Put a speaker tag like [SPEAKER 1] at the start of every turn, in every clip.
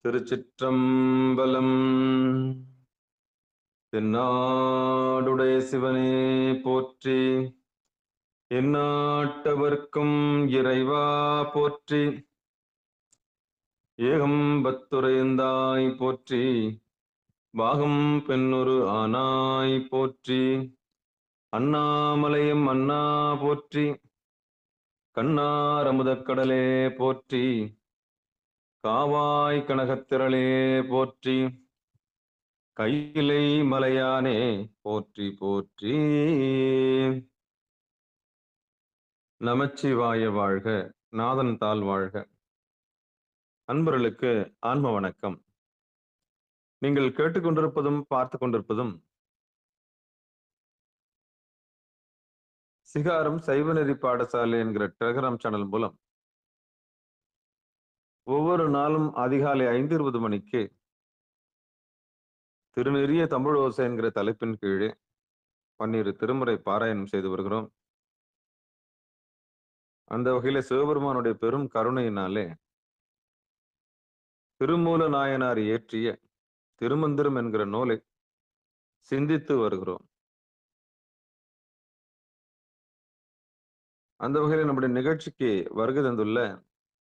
[SPEAKER 1] திருச்சிற்றம்பலம். தென்னாடுடைய சிவனே போற்றி, எந்நாட்டவர்க்கும் இறைவா போற்றி, ஏகம்பத்துரையந்தாய் போற்றி, பாகம் பெண்ணொரு ஆனாய் போற்றி, அண்ணாமலையம் அண்ணா போற்றி, கண்ணார் அமுதக்கடலே போற்றி, காவாய் கனகத்திரளே போற்றி, கையிலை மலையானே போற்றி போற்றி. நமச்சிவாய வாழ்க, நாதன் தாள் வாழ்க. அன்பர்களுக்கு ஆன்ம வணக்கம். நீங்கள் கேட்டுக்கொண்டிருப்பதும் பார்த்து கொண்டிருப்பதும் சிகாரம் சைவநெறி பாடசாலை என்கிற டெலகிராம் சேனல் மூலம் ஒவ்வொரு நாளும் அதிகாலை 5:20 மணிக்கு திருநெறிய தமிழ் ஓசை என்கிற தலைப்பின் கீழே 12 திருமுறை பாராயணம் செய்து வருகிறோம். அந்த வகையில சிவபெருமானுடைய பெரும் கருணையினாலே திருமூல நாயனார் இயற்றிய திருமந்திரம் என்கிற நூலை சிந்தித்து வருகிறோம். அந்த வகையில் நம்முடைய நிகழ்ச்சிக்கு வருகை தந்துள்ள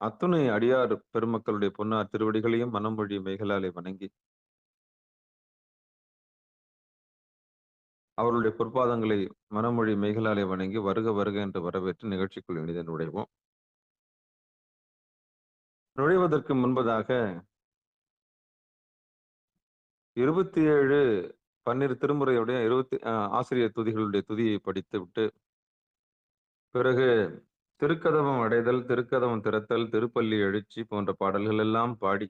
[SPEAKER 1] அத்துணை அடியார் பெருமக்களுடைய பொன்னார் திருவடிகளையும் மனமொழி மெய்களாலே வணங்கி அவர்களுடைய பொற்பாதங்களை மனமொழி மெய்களாலே வணங்கி வருக வருக என்று வரவேற்று நிகழ்ச்சிக்குள் இணைந்து நுழைவோம். நுழைவதற்கு முன்பதாக 27 12 திருமுறையுடைய ஆசிரியர் துதிகளுடைய துதியை படித்து விட்டு பிறகு திருக்கதவம் அடைதல், திருக்கதவம் திறத்தல், திருப்பள்ளி எழுச்சி போன்ற பாடல்கள் எல்லாம் பாடி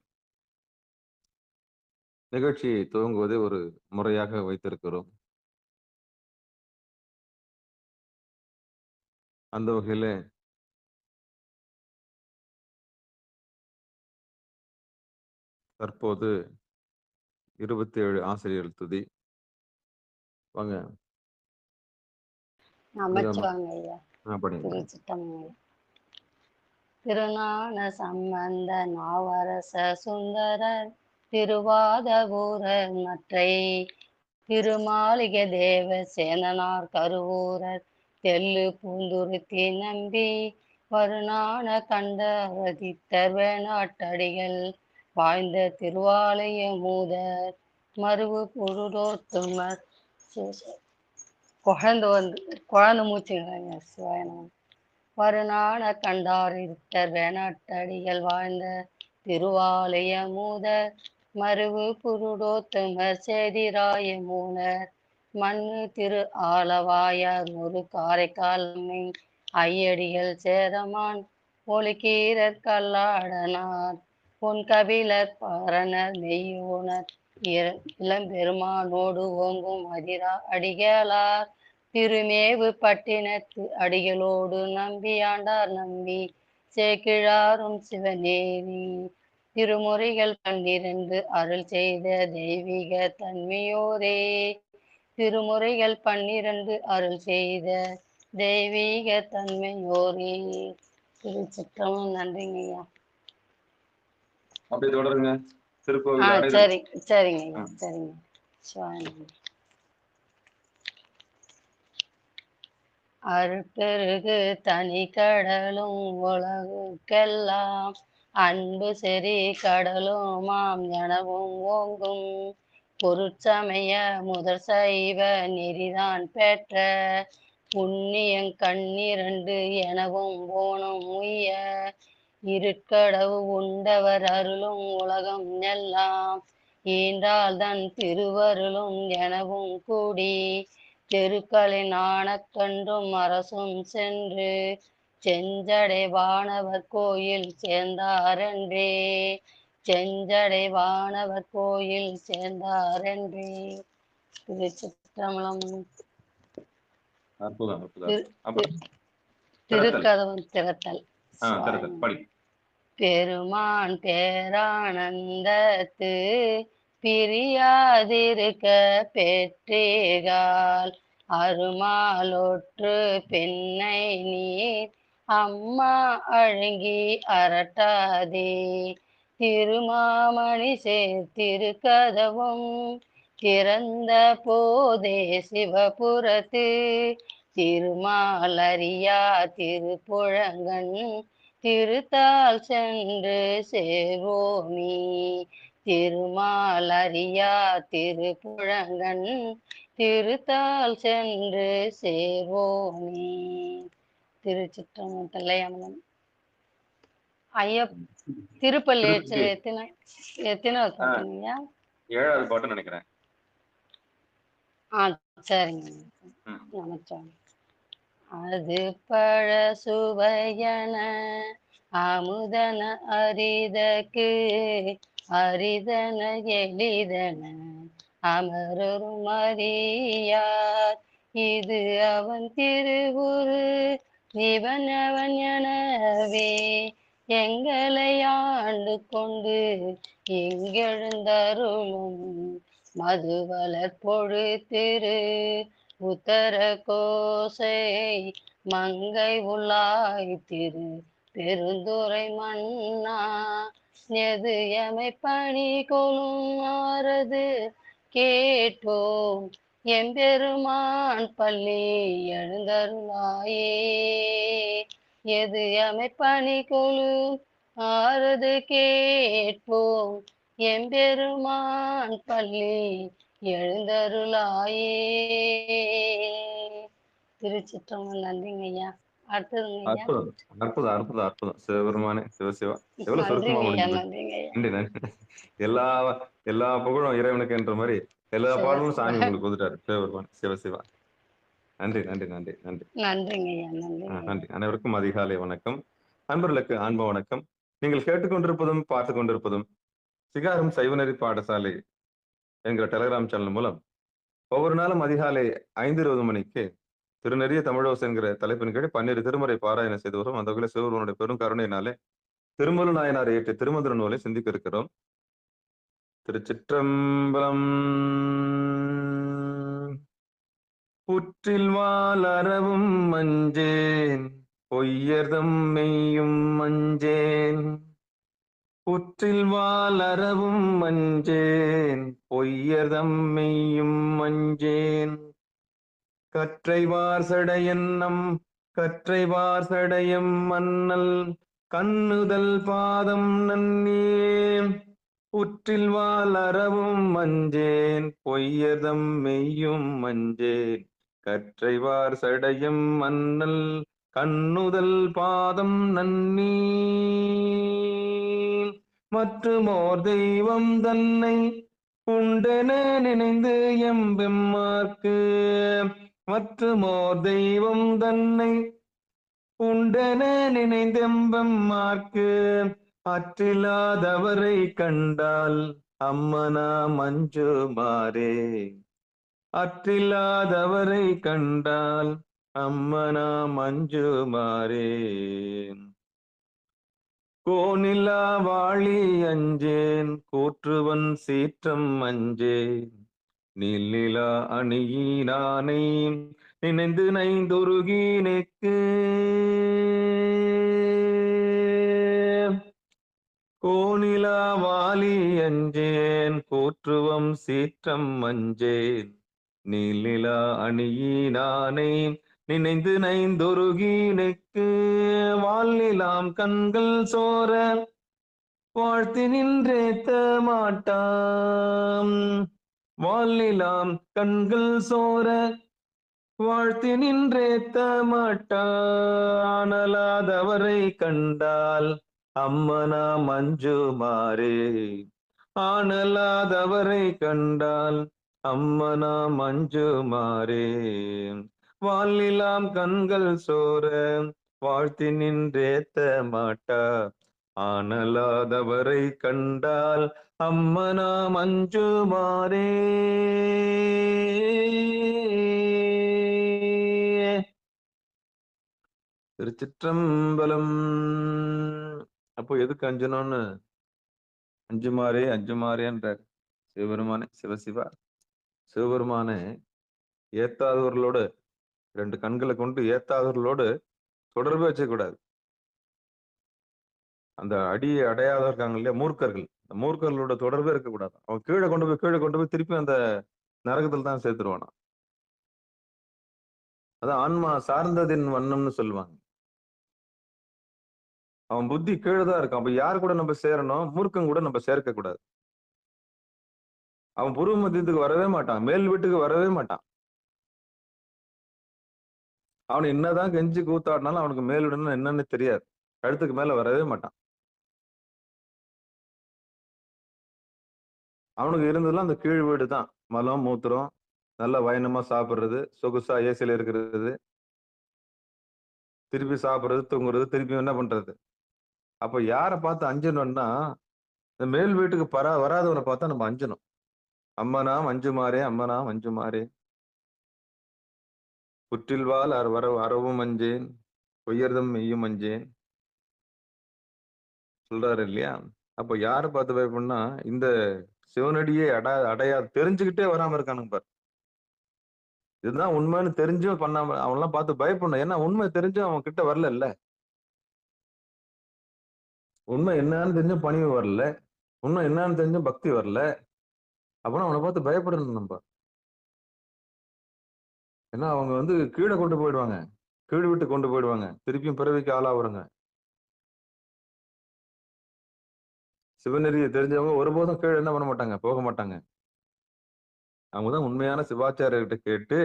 [SPEAKER 1] நிகழ்ச்சியை துவங்குவதை ஒரு முறையாக வைத்திருக்கிறோம். அந்த வகையில தற்போது 27 ஆசிரியர் துதி. வாங்க
[SPEAKER 2] திருஞான சம்பந்த நாவரச சுந்தரர் திருவாதவூரர் மற்றை திருமாளிகை தேவ சேனனார் கருவூரர் தெல்லு பூந்துருத்தி நம்பி வருணான கண்டரதித்தர் வேணாட்டடிகள் வாய்ந்த திருவாலய மூதர் மருவு புருடோத்துமர் குழந்தை மூச்சுங்க சிவாயனம் வருணான கண்டாரித்தர் வேணாட்டடிகள் வாழ்ந்த திருவாலய மூதர் மருவு புருடோத்துமர் சேதிராய மூனர் மண்ணு திரு ஆலவாயார் ஒரு காரைக்கால் ஐயடிகள் சேரமான் ஒலிக்கீரர் கல்லாடனார் பொன் கபிலர் பாரணர் மெய்யோனர் இளம்பெருமானோடு ஓங்கும் அதிரா அடிகளார் திருமேவு பட்டினத்து அடிகளோடு நம்பியாண்டார் நம்பி சேக்கிழாரும் சிவநேரி திருமுறைகள் 12 அருள் செய்த தெய்வீக தன்மையோரே திருமுறைகள் 12 அருள் செய்த தெய்வீக தன்மையோரே. திருச்சிற்றம்பலம். நன்றிங்க ஐயா.
[SPEAKER 1] அப்படி தொடருங்க. திருக்கோவில்
[SPEAKER 2] சரிங்க சரிங்க. அருட்பெருகு தனி கடலும் உலகுக்கெல்லாம் அன்பு செறி கடலுமாம் எனவும் ஓங்கும் பொருட்சமய முதற் சைவ நெறிதான் பெற்ற புண்ணியங் 12 எனவும் போனும் உய்ய இருட்கடவு உண்டவர் அருளும் உலகம் எல்லாம் ஈன்றால் தன் திருவருளும் எனவும் கூடி தெருக்களின் ஆனக்கன்றும் அரசும் சென்று செஞ்சடை வானவர் கோயில் சேர்ந்தாரென்றே செஞ்சடைவானவர் கோயில் சேர்ந்தாரென்றே. திருச்சிற்றம்பலம். திருக்கதவம் திறத்தல். பெருமான் பேரானந்தத்து பிரியாதிருக்க பெற்றேகால் அருமாலொற்று பெண்ணை நீர் அம்மா அழங்கி அரட்டாதே திருமாமணி சேர்த்திருக்கதவும் திறந்த போதே சிவபுரத்து திருமாலரியா திருப்புழங்கன் திருத்தால் சென்று சேவோமி. திருமாலரியா திருப்புழங்கன் திருத்தால் சென்று சேவோமி. திருச்சிற்றம்பலம். தில்லையம்பலம். ஐயப் திருப்பள்ளி
[SPEAKER 1] திருப்பதி
[SPEAKER 2] எத்தனாவது பாட்டுங்கய்யா?
[SPEAKER 1] 7வது பாட்டு நினைக்கிறேன்.
[SPEAKER 2] சரிங்க. நமச்சாமி. அது பழ சுவையன அமுதன அரிதக்கு அரிதன எளிதன அமரரும் அறியார் இது அவன் திருவுரு இவனவன் எனவே எங்களை ஆண்டு கொண்டு எங்கெழுந்தருளும் மதுவலர் பொழு திரு உத்தர கோசை மங்கை உள்ளாய் திரு பெருந்துரை மன்னா எது எமை பணி கொளும் ஆறது கேட்டோம் எம்பெருமான் பள்ளி எழுந்தருளாயே. எது எமை பணி கொளும் ஆறது கேட்போம் எம்பெருமான் பள்ளி எழுந்தருளாயே. திருச்சிற்றம்பலம். நன்றிங்க ஐயா. அடுத்ததுங்க ஐயா.
[SPEAKER 1] அற்புதம் அற்புதம் அற்புதம் அற்புதம். சிவபெருமானே சிவசிவா. எவ்வளவு சுருக்கமா
[SPEAKER 2] நன்றிங்க ஐயா.
[SPEAKER 1] முடிஞ்சது.
[SPEAKER 2] நன்றிங்க ஐயா.
[SPEAKER 1] நன்றி நன்றி. எல்லா எல்லா புகழும் இறைவனுக்கு என்ற மாதிரி எல்லா பாடலும் சாமி உங்களுக்கு கொடுத்துட்டாரு சிவபெருமான் சிவசிவா. நன்றி நன்றி நன்றி நன்றி.
[SPEAKER 2] நன்றிங்க ஐயா. நன்றிங்க.
[SPEAKER 1] நன்றி. அனைவருக்கும் அதிகாலை வணக்கம். அன்பர்களுக்கு அன்பு வணக்கம். நீங்கள் கேட்டுக்கொண்டிருப்பதும் பார்த்து கொண்டிருப்பதும் சிகாரம் சைவநெறி பாடசாலை என்கிற டெலிகிராம் சேனல் மூலம் ஒவ்வொரு நாளும் அதிகாலை 5:20 மணிக்கு திருநெறிய தமிழோசை என்கிற தலைப்பின் கீழ் 12 திருமுறை பாராயணம் செய்து வரும். அந்த வகையில் சிவபெருமானுடைய பெரும் கருணையினாலே திருமூல நாயனார் இயற்றிய திருமந்திர நூலை சிந்திக்க இருக்கிறோம். திருச்சிற்றம்பலம். புற்றில் வாளரவும் மஞ்சேன் பொய்யர்தம் மெய்யும் மஞ்சேன். புற்றில் வாளரவும் மஞ்சேன் பொய்யர்தம் மெய்யும் மஞ்சேன். கற்றைவார் சடையன்னம் கற்றைவார் சடையம் மன்னல் கண்ணுதல் பாதம் நன்னே. புற்றில் வாளரவும் மஞ்சேன் பொய்யதம் மெய்யும் மஞ்சேன். கற்றைவார் சடையம் மன்னல் கண்ணுதல் பாதம் நன்னி. மற்றுமோர் தெய்வம் தன்னை உண்டென நினைந்து எம்பெம்மார்க்கு. மற்றுமோர் தெய்வம் தன்னை உண்டென நினைந்தெம்பெம்மார்க்கு. அற்றில்லாதவரை கண்டால் அம்மனா மஞ்சுமாரே. அற்றில்லாதவரை கண்டால் அம்மனா மஞ்சுமாரே. கோனிலா வாழி அஞ்சேன் கூற்றுவன் சீற்றம் அஞ்சேன். நீல்நிலா அணியினானை நினைந்து நைந்துருகினேக்கு. கோனிலா வாலி அஞ்சேன் கூற்றுவம் சீற்றம் அஞ்சேன். நீல்நிலா அணியினானை நினைந்து நைந்தொருகினேக்கு. வாழ்நிலாம் கண்கள் சோர வாழ்த்தி நின்றேத்த மாட்டாம். வாழ்நிலாம் கண்கள் சோர வாழ்த்தி நின்றேத்த மாட்டானலாதவரை கண்டால் அம்மனா மஞ்சுமாரே. ஆனலாதவரை கண்டால் அம்மனா மஞ்சுமாரே. வாழ்நிலாம் கண்கள் சோர வாழ்த்தி நின்றேத்த மாட்டா. ஆனலாதவரை கண்டால் அம்மனா மஞ்சுமாரே. திருச்சிற்றம்பலம். அப்போ எதுக்கு அஞ்சணும்னு அஞ்சுமாரே அஞ்சுமாரேன்றார் சிவபெருமானே சிவசிவா. சிவபெருமானே ஏத்தாதவர்களோடு 2 கண்களை கொண்டு ஏத்தாதவர்களோடு தொடர்பு வச்சக்கூடாது. அந்த அடியை அடையாத இருக்காங்க இல்லையா மூர்க்கர்கள், அந்த மூர்க்கர்களோட தொடர்பே இருக்கக்கூடாது. அவன் கீழே கொண்டு போய் திருப்பி அந்த நரகத்துல தான் சேர்த்துருவானா. அதான் ஆன்மா சார்ந்ததின் வண்ணம்னு சொல்லுவாங்க. அவன் புத்தி கீழே தான் இருக்கான். அப்ப யார் கூட நம்ம சேரணும்? மூர்க்கம் கூட நம்ம சேர்க்க கூடாது. அவன் பூர்வ மத்தியத்துக்கு வரவே மாட்டான். மேல் வீட்டுக்கு வரவே மாட்டான். அவன் என்னதான் கெஞ்சி கூத்தாடினாலும் அவனுக்கு மேல் வீடுன்னா என்னன்னு தெரியாது. கழுத்துக்கு மேல வரவே மாட்டான். அவனுக்கு இருந்ததெல்லாம் அந்த கீழ் வீடு தான். மலம், மூத்திரம், நல்லா பயணமா சாப்பிடுறது, சொகுசா ஏசில இருக்கிறது, திருப்பி சாப்பிடுறது, தூங்குறது, திருப்பி என்ன பண்றது? அப்ப யார பார்த்து அஞ்சணும்னா, இந்த மேல் வீட்டுக்கு வராதவனை பார்த்தா நம்ம அஞ்சணும். "அம்மனா மஞ்சுமாறே, அம்மனா மஞ்சுமாறே, புற்றில்வால் அறவும் அஞ்சேன், பொய்யர்தம் மெய்யும் அஞ்சேன்" சொல்றாரு இல்லையா? அப்ப யார பார்த்து பயப்படணும்னா, இந்த சிவனடியை அடையாது தெரிஞ்சுக்கிட்டே வராம இருக்கானுங்க பாரு. இதுதான் உண்மைன்னு தெரிஞ்சும் பண்ணாம அவன்லாம் பார்த்து பயப்படணும். ஏன்னா உண்மை தெரிஞ்சும் அவன் கிட்ட வரலல்ல. உண்மை என்னன்னு தெரிஞ்சும் பணிவு வரல. உண்மை என்னன்னு தெரிஞ்சும் பக்தி வரல. அப்பனா அவன பார்த்து பயப்படணும் நம்ப. ஏன்னா அவங்க கீழ கொண்டு போயிடுவாங்க. கீழ் வீட்டுக்கு கொண்டு போயிடுவாங்க. திருப்பியும் பிறவிக்கு ஆளாவுறங்க. சிவநெறிய தெரிஞ்சவங்க ஒருபோதும் கீழ என்ன பண்ண மாட்டாங்க, போக மாட்டாங்க. அவங்க தான் உண்மையான சிவாச்சாரியர்கிட்ட கேட்டு,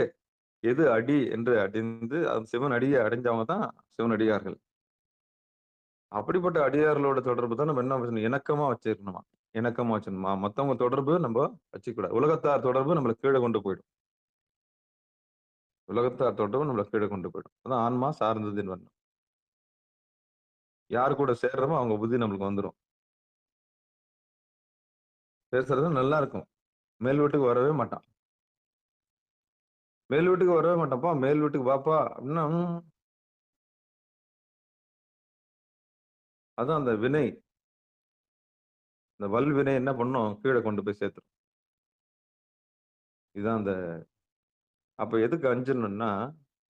[SPEAKER 1] எது அடி என்று அறிந்து, அந்த சிவன் அடியை அடைஞ்சவங்க தான் சிவனடியார்கள். அப்படிப்பட்ட அடியார்களோட தொடர்பு தான் நம்ம என்ன வச்சுக்கணும், இணக்கமா வச்சிருக்கணுமா. இணக்கமா வச்சிரணுமா. மத்தவங்க தொடர்பு நம்ப வச்சுக்கக்கூடாது. உலகத்தார் தொடர்பு நம்மள கீழ கொண்டு போயிடும். உலகத்தார் தொடர்பு நம்மள கீழ கொண்டு போயிடும். அதான் ஆன்மா சார்ந்ததுன்னு வரணும். யார் கூட சேர்றோமோ அவங்க புத்தி நம்மளுக்கு வந்துரும். பேசுறது நல்லா இருக்கும். மேல் வீட்டுக்கு வரவே மாட்டான். மேல் வீட்டுக்கு வரவே மாட்டான்ப்பா. மேல் வீட்டுக்கு வாப்பா அப்படின்னா, அதான் அந்த வினை. இந்த வல்வினை என்ன பண்ணும்? கீழ கொண்டு போய் சேர்த்துரும். இதான் அந்த அப்ப எதுக்கு அஞ்சணும்னா,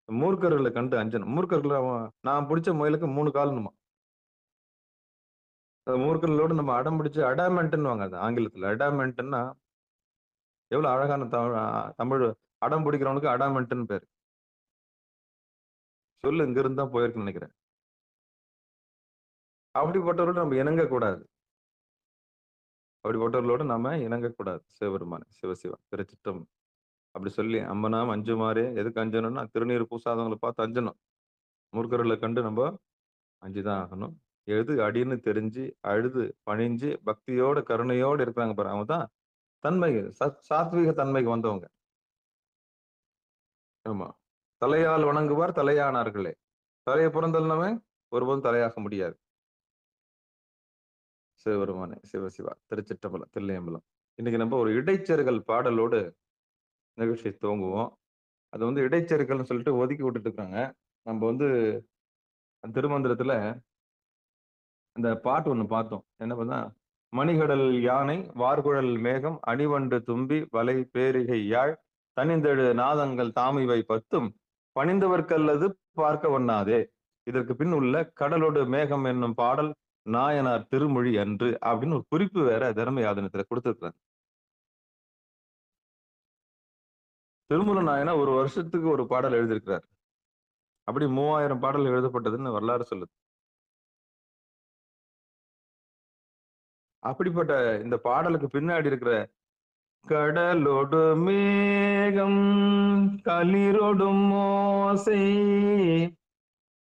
[SPEAKER 1] மூர்க்கர்கள கண்டு அஞ்சணும். மூர்க்கர்கள நான் புடிச்ச முயலுக்கு 3 காலுன்னுமா. அந்த மூர்க்கர்களோட நம்ம அடம் பிடிச்சு அடாமென்ட்ன்னுவாங்க அது ஆங்கிலத்துல. அடாமென்ட்ன்னா எவ்வளவு அழகான தமிழ். அடம் பிடிக்கிறவனுக்கு அடாமென்ட்ன்னு பேரு. சொல்லு இங்க இருந்து தான் போயிருக்குன்னு நெனைக்கிறேன். அப்படிப்பட்டவர்களோட நம்ம இணங்கக்கூடாது. அப்படிப்பட்டவர்களோட நாம இணங்கக்கூடாது. சிவபெருமானே, சிவசிவா, திருச்சிற்றம்பலம். அப்படி சொல்லி அம்பனாம் அஞ்சுமாறே எதுக்கு அஞ்சணும்னா, திருநீறு பூசாதவங்கள பார்த்து அஞ்சணும். மூர்க்கர்கள கண்டு நம்ப அஞ்சுதான் ஆகணும். எது அடின்னு தெரிஞ்சு, அழுது, பணிஞ்சு, பக்தியோட, கருணையோட இருக்கிறாங்க பாரு. அவங்க தான் தன்மை சாத்வீக தன்மைக்கு வந்தவங்க. ஆமா. தலையால் வணங்குவார் தலையானார்களே. தலைய புறந்தள்ளினவன் ஒருபோதும் தலையாக முடியாது. சிவபெருமானே, சிவசிவா, திருச்சிற்றம்பலம், தில்லையம்பலம். இன்னைக்கு நம்ம ஒரு இடைச்செருகல் பாடலோடு நிகழ்ச்சியை துவங்குவோம். அது இடைச்செருகல்னு சொல்லிட்டு ஒதுக்கி விட்டுட்டு இருக்காங்க. நம்ம திருமந்திரத்துல அந்த பாட்டு ஒண்ணு பார்த்தோம். என்ன பண்ணா, "மணிகடல் யானை, வார்குழல் மேகம், அணிவண்டு தும்பி, வலை பேரிகை யாழ், தனிந்தெழு நாதங்கள் தாமிவை பத்தும், பணிந்தவர்க்கல்லது பார்க்க ஒண்ணாதே." இதற்கு பின் உள்ள "கடலொடு மேகம்" என்னும் பாடல் நாயனார் திருமொழி அன்று அப்படின்னு ஒரு குறிப்பு வேற தர்மயாதனத்துல கொடுத்திருக்கிறாங்க. திருமூல நாயனார் ஒரு வருஷத்துக்கு ஒரு பாடல் எழுதியிருக்கிறார். அப்படி 3000 பாடல் எழுதப்பட்டதுன்னு வரலாறு சொல்லுது. அப்படிப்பட்ட இந்த பாடலுக்கு பின்னாடி இருக்கிற கடலொடு மேகம் களிரொடும் ஓசை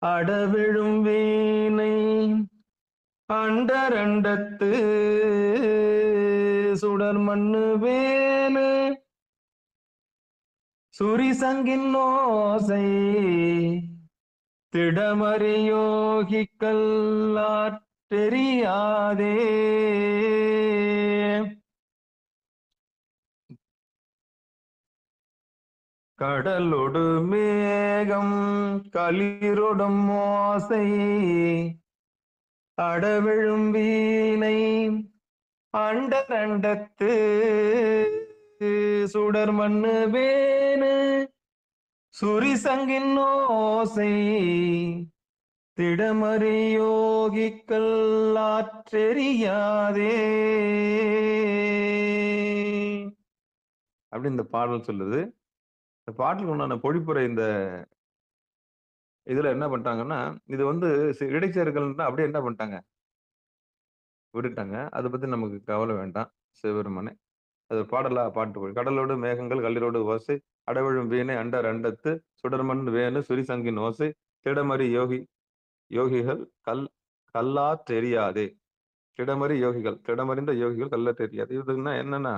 [SPEAKER 1] அடவிழும் வீணை அண்டரண்டத்து சுடர் மண்ணு வேலு சுரிசங்கின் ஓசை திடமறியோகிக்கல்லாற் தெரியாதே. கடலொடு மேகம் களிரொடும் ஓசை அடவிழும் வீணை அண்டரண்டத்து சுடர் மண்ணு வேணு சுரிசங்கின் ஓசை திடமறி யோகிக்கல் ஆற்றெரியாதே அப்படி இந்த பாடல் சொல்லுது. இந்த பாட்டுக்கு உண்டான பொழிப்புரை இந்த இதுல என்ன பண்ணிட்டாங்கன்னா, இது வந்து இடைச்செருகல்ன்னா அப்படியே என்ன பண்ணிட்டாங்க? விட்டுட்டாங்க. அத பத்தி நமக்கு கவலை வேண்டாம். சிவபெருமானே. அது பாடலா பாட்டு கடலோடு மேகங்கள் கல்லிரோடு ஓசை, அடவிழும் வீணை அண்டர் அண்டத்து, சுடர்மண் வேணு சுரிசங்கின் ஓசை, திடமறி யோகிகள் கல்லாற் தெரியாதே. திடமறி யோகிகள், திடமறிந்த யோகிகள் கல்லாற் தெரியாது. இதுன்னா என்னன்னா,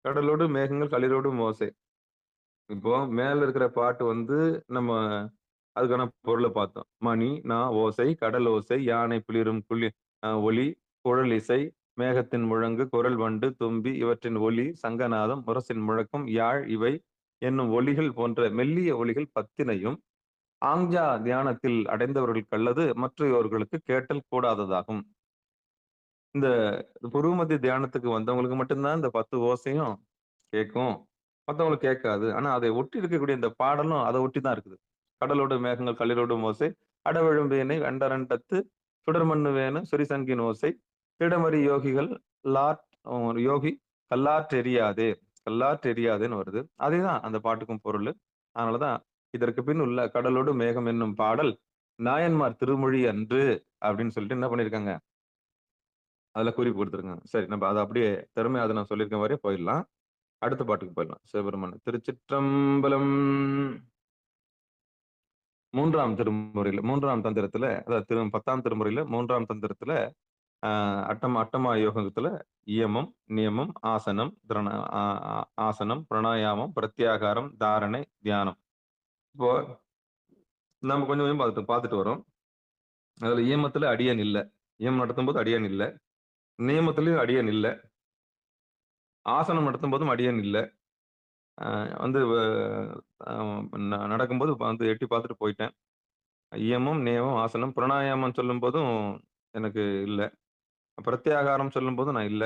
[SPEAKER 1] கடலோடு மேகங்கள் களிரோடும் ஓசை. இப்போ மேல இருக்கிற பாட்டு வந்து நம்ம அதுக்கான பொருள பார்த்தோம். மணி, நா ஓசை, கடல் ஓசை, யானை பிளிரும் ஒலி, குழல் இசை, மேகத்தின் முழங்கு, குரல் வண்டு, தும்பி இவற்றின் ஒலி, சங்கநாதம், முரசின் முழக்கம், யாழ் இவை என்னும் ஒலிகள் போன்ற மெல்லிய ஒலிகள் பத்தினையும் ஆங்ஜா தியானத்தில் அடைந்தவர்களுக்கு அல்லது மற்றவர்களுக்கு கேட்டல் கூடாததாகும். இந்த புருவமத்தி தியானத்துக்கு வந்தவங்களுக்கு மட்டும்தான் இந்த 10 ஓசையும் கேட்கும். மத்தவங்களுக்கு கேட்காது. ஆனா அதை ஒட்டி இருக்கக்கூடிய இந்த பாடலும் அதை ஒட்டி தான் இருக்குது. கடலோடு மேகங்கள் களிரோடும் ஓசை, அடவெழும் வீணை அண்டரண்டத்து, சுடர்மண்ணு வேணு சுரிசங்கின் ஓசை, திடமறி யோகிகள் லாட் யோகி கல்லாற்றெரியாதே கல்லாற்றெரியாதேன்னு வருது. அதேதான் அந்த பாட்டுக்கும் பொருள். அதனாலதான் இதற்கு பின் உள்ள கடலோடு மேகம் என்னும் பாடல் நாயன்மார் திருமொழி அன்று அப்படின்னு சொல்லிட்டு என்ன பண்ணிருக்காங்க? அதுல குறிப்பு கொடுத்துருக்காங்க. சரி, நம்ம அதை அப்படியே திறமையா அதை நான் சொல்லியிருக்க மாதிரியே போயிடலாம். அடுத்த பாட்டுக்கு போயிடலாம். சிவபெருமான் திருச்சிற்றம்பலம். 3ஆம் திருமுறையில 3ஆம் தந்திரத்துல, அதாவது 10ஆம் திருமுறையில 3ஆம் தந்திரத்துல அட்டமா யோகத்துல இயமம், நியமம், ஆசனம், ஆசனம், பிராணாயாமம், பிரத்யாகாரம், தாரணை, தியானம். இப்போ நம்ம கொஞ்சம் கொஞ்சம் பார்த்துட்டு வரோம். அதுல இயமத்துல அடியன் இல்ல. இயமம் நடத்தும் போது அடியன் இல்ல. நியமத்திலயும் அடியன் இல்ல. ஆசனம் நடத்தும் போதும் அடியன் இல்ல. வந்து நடக்கும்போது வந்து எட்டி பார்த்துட்டு போயிட்டேன். இயமம், நியமம், ஆசனம், பிராணாயாமம் சொல்லும் போதும் எனக்கு இல்ல. பிரத்யாகாரம் சொல்லும் போதும் நான் இல்ல.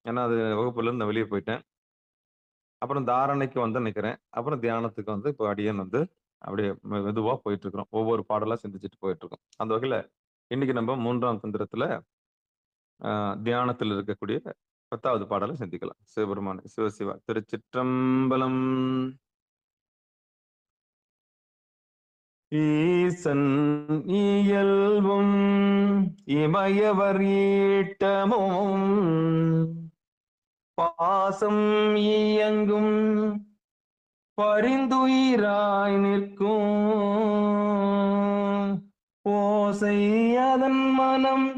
[SPEAKER 1] ஏன்னா அது வகுப்புல இருந்து நான் வெளியே போயிட்டேன். அப்புறம் தாரணைக்கு வந்து நிக்கிறேன். அப்புறம் தியானத்துக்கு வந்து இப்போ அடியன் வந்து அப்படியே மெதுவா போயிட்டு இருக்கிறோம். ஒவ்வொரு பாடலா சிந்திச்சுட்டு போயிட்டு இருக்கோம். அந்த வகையில இன்னைக்கு நம்ம 3ஆம் தந்திரத்துல தியானத்தில் இருக்கக்கூடிய 10வது பாடலை சிந்திக்கலாம். சிவபெருமான் சிவசிவா திருச்சிற்றம்பலம். ஈசன் இயல்பும் இமயவர் ஈட்டமும் பாசம் இயங்கும் பரிந்துயிராய் நிற்கும் ஓசை அதன் மனம்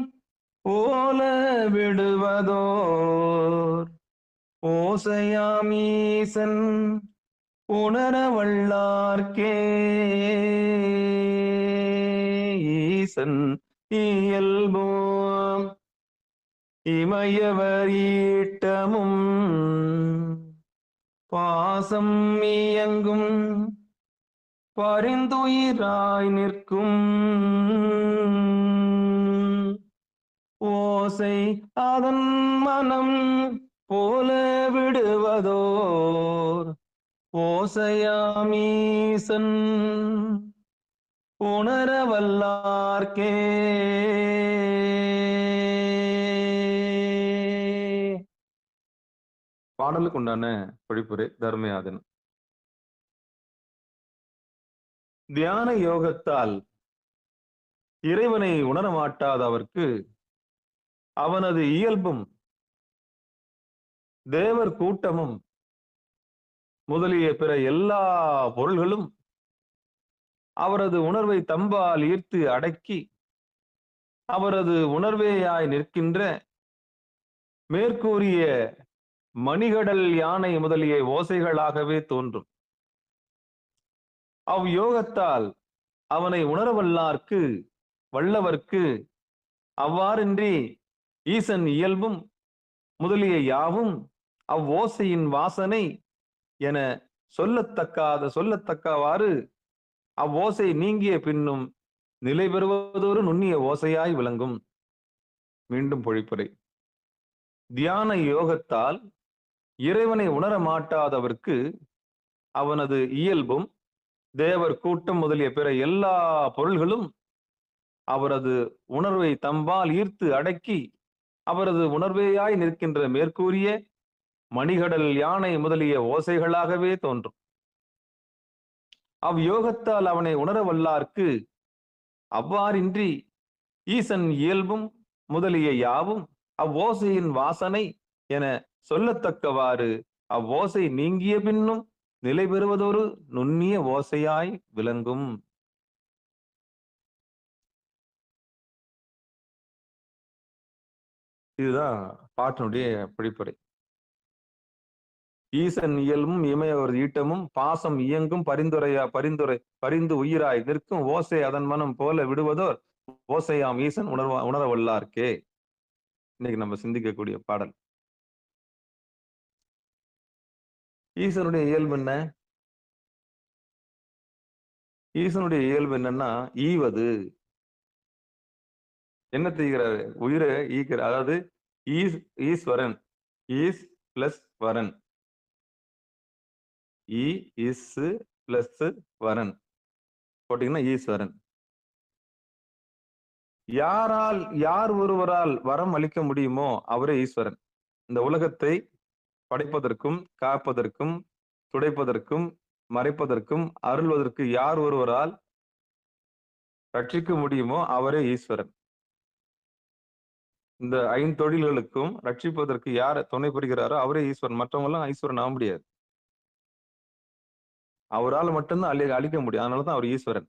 [SPEAKER 1] போல விடுவதோர் ஓசையாமீசன் உணர வல்லார்க்கே. ஈசன் இயல்பும் இமயவர் ஈட்டமும் பாசம் இயங்கும் பரிந்துயிராய் நிற்கும் ஓசை அதன் மனம் போல விடுவதோர் ஓசையாமீசன் உணர வல்லார்க்கே. பாடலுக்கு உண்டான பொழிப்புரை தர்மயாதன். தியான யோகத்தால் இறைவனை உணர மாட்டாதவர்க்கு அவனது இயல்பும் தேவர் கூட்டமும் முதலிய பிற எல்லா பொருள்களும் அவரது உணர்வை தம்பால் ஈர்த்து அடக்கி அவரது உணர்வேயாய் நிற்கின்ற மேற்கூறிய மணிகடல், யானை முதலிய ஓசைகளாகவே தோன்றும். அவ்யோகத்தால் அவனை உணரவல்லார்க்கு வல்லவர்க்கு அவ்வாறின்றி ஈசன் இயல்பும் முதலிய யாவும் அவ்வோசையின் வாசனை என சொல்லத்தக்கவாறு அவ்வோசை நீங்கிய பின்னும் நிலை பெறுவதொரு நுண்ணிய ஓசையாய் விளங்கும். மீண்டும் பொழிப்புரை. தியான யோகத்தால் இறைவனை உணர மாட்டாதவர்க்கு அவனது இயல்பும் தேவர் கூட்டம் முதலிய பிற எல்லா பொருள்களும் அவரது உணர்வை தம்பால் ஈர்த்து அடக்கி அவரது உணர்வேயாய் நிற்கின்ற மேற்கூறிய மணிகடல் யானை முதலிய ஓசைகளாகவே தோன்றும். அவ்யோகத்தால் அவனை உணர வல்லார்க்கு அவ்வாறின்றி ஈசன் இயல்பும் முதலிய யாவும் அவ்வோசையின் வாசனை என சொல்லத்தக்கவாறு அவ்வோசை நீங்கிய பின்னும் நிலை பெறுவதொரு நுண்ணிய ஓசையாய் விளங்கும். இதுதான் பாட்டினுடைய படிப்படை. ஈசன் இயல்பும் இமையவர் ஈட்டமும் பாசம் இயங்கும் பரிந்து உயிராய் நிற்கும் ஓசை அதன் மனம் போல விடுவதோர் ஓசையாம் ஈசன் உணர வல்லார்க்கே. இன்னைக்கு நம்ம சிந்திக்கக்கூடிய பாடல். ஈசனுடைய இயல்பு என்ன? ஈசனுடைய இயல்பு என்னன்னா ஈவது. என்ன செய்கிறாரு? உயிரை ஈக்கிறார். அதாவது ஈஸ்வரன், ஈஸ் பிளஸ் வரன், இஸ் பிளஸ் வரன் போட்டீங்கன்னா ஈஸ்வரன். யார் ஒருவரால் வரம் அளிக்க முடியுமோ அவரே ஈஸ்வரன். இந்த உலகத்தை படைப்பதற்கும் காப்பதற்கும் துடைப்பதற்கும் மறைப்பதற்கும் அருள்வதற்கு யார் ஒருவரால் ரட்சிக்க முடியுமோ அவரே ஈஸ்வரன். இந்த 5 தொழில்களுக்கும் ரட்சிப்பதற்கு யார் துணை புரிகிறாரோ அவரே ஈஸ்வரன். மற்றவங்க எல்லாம் ஈஸ்வரன் ஆக முடியாது. அவரால் மட்டும்தான் அழிக்க முடியும். அதனாலதான் அவர் ஈஸ்வரன்.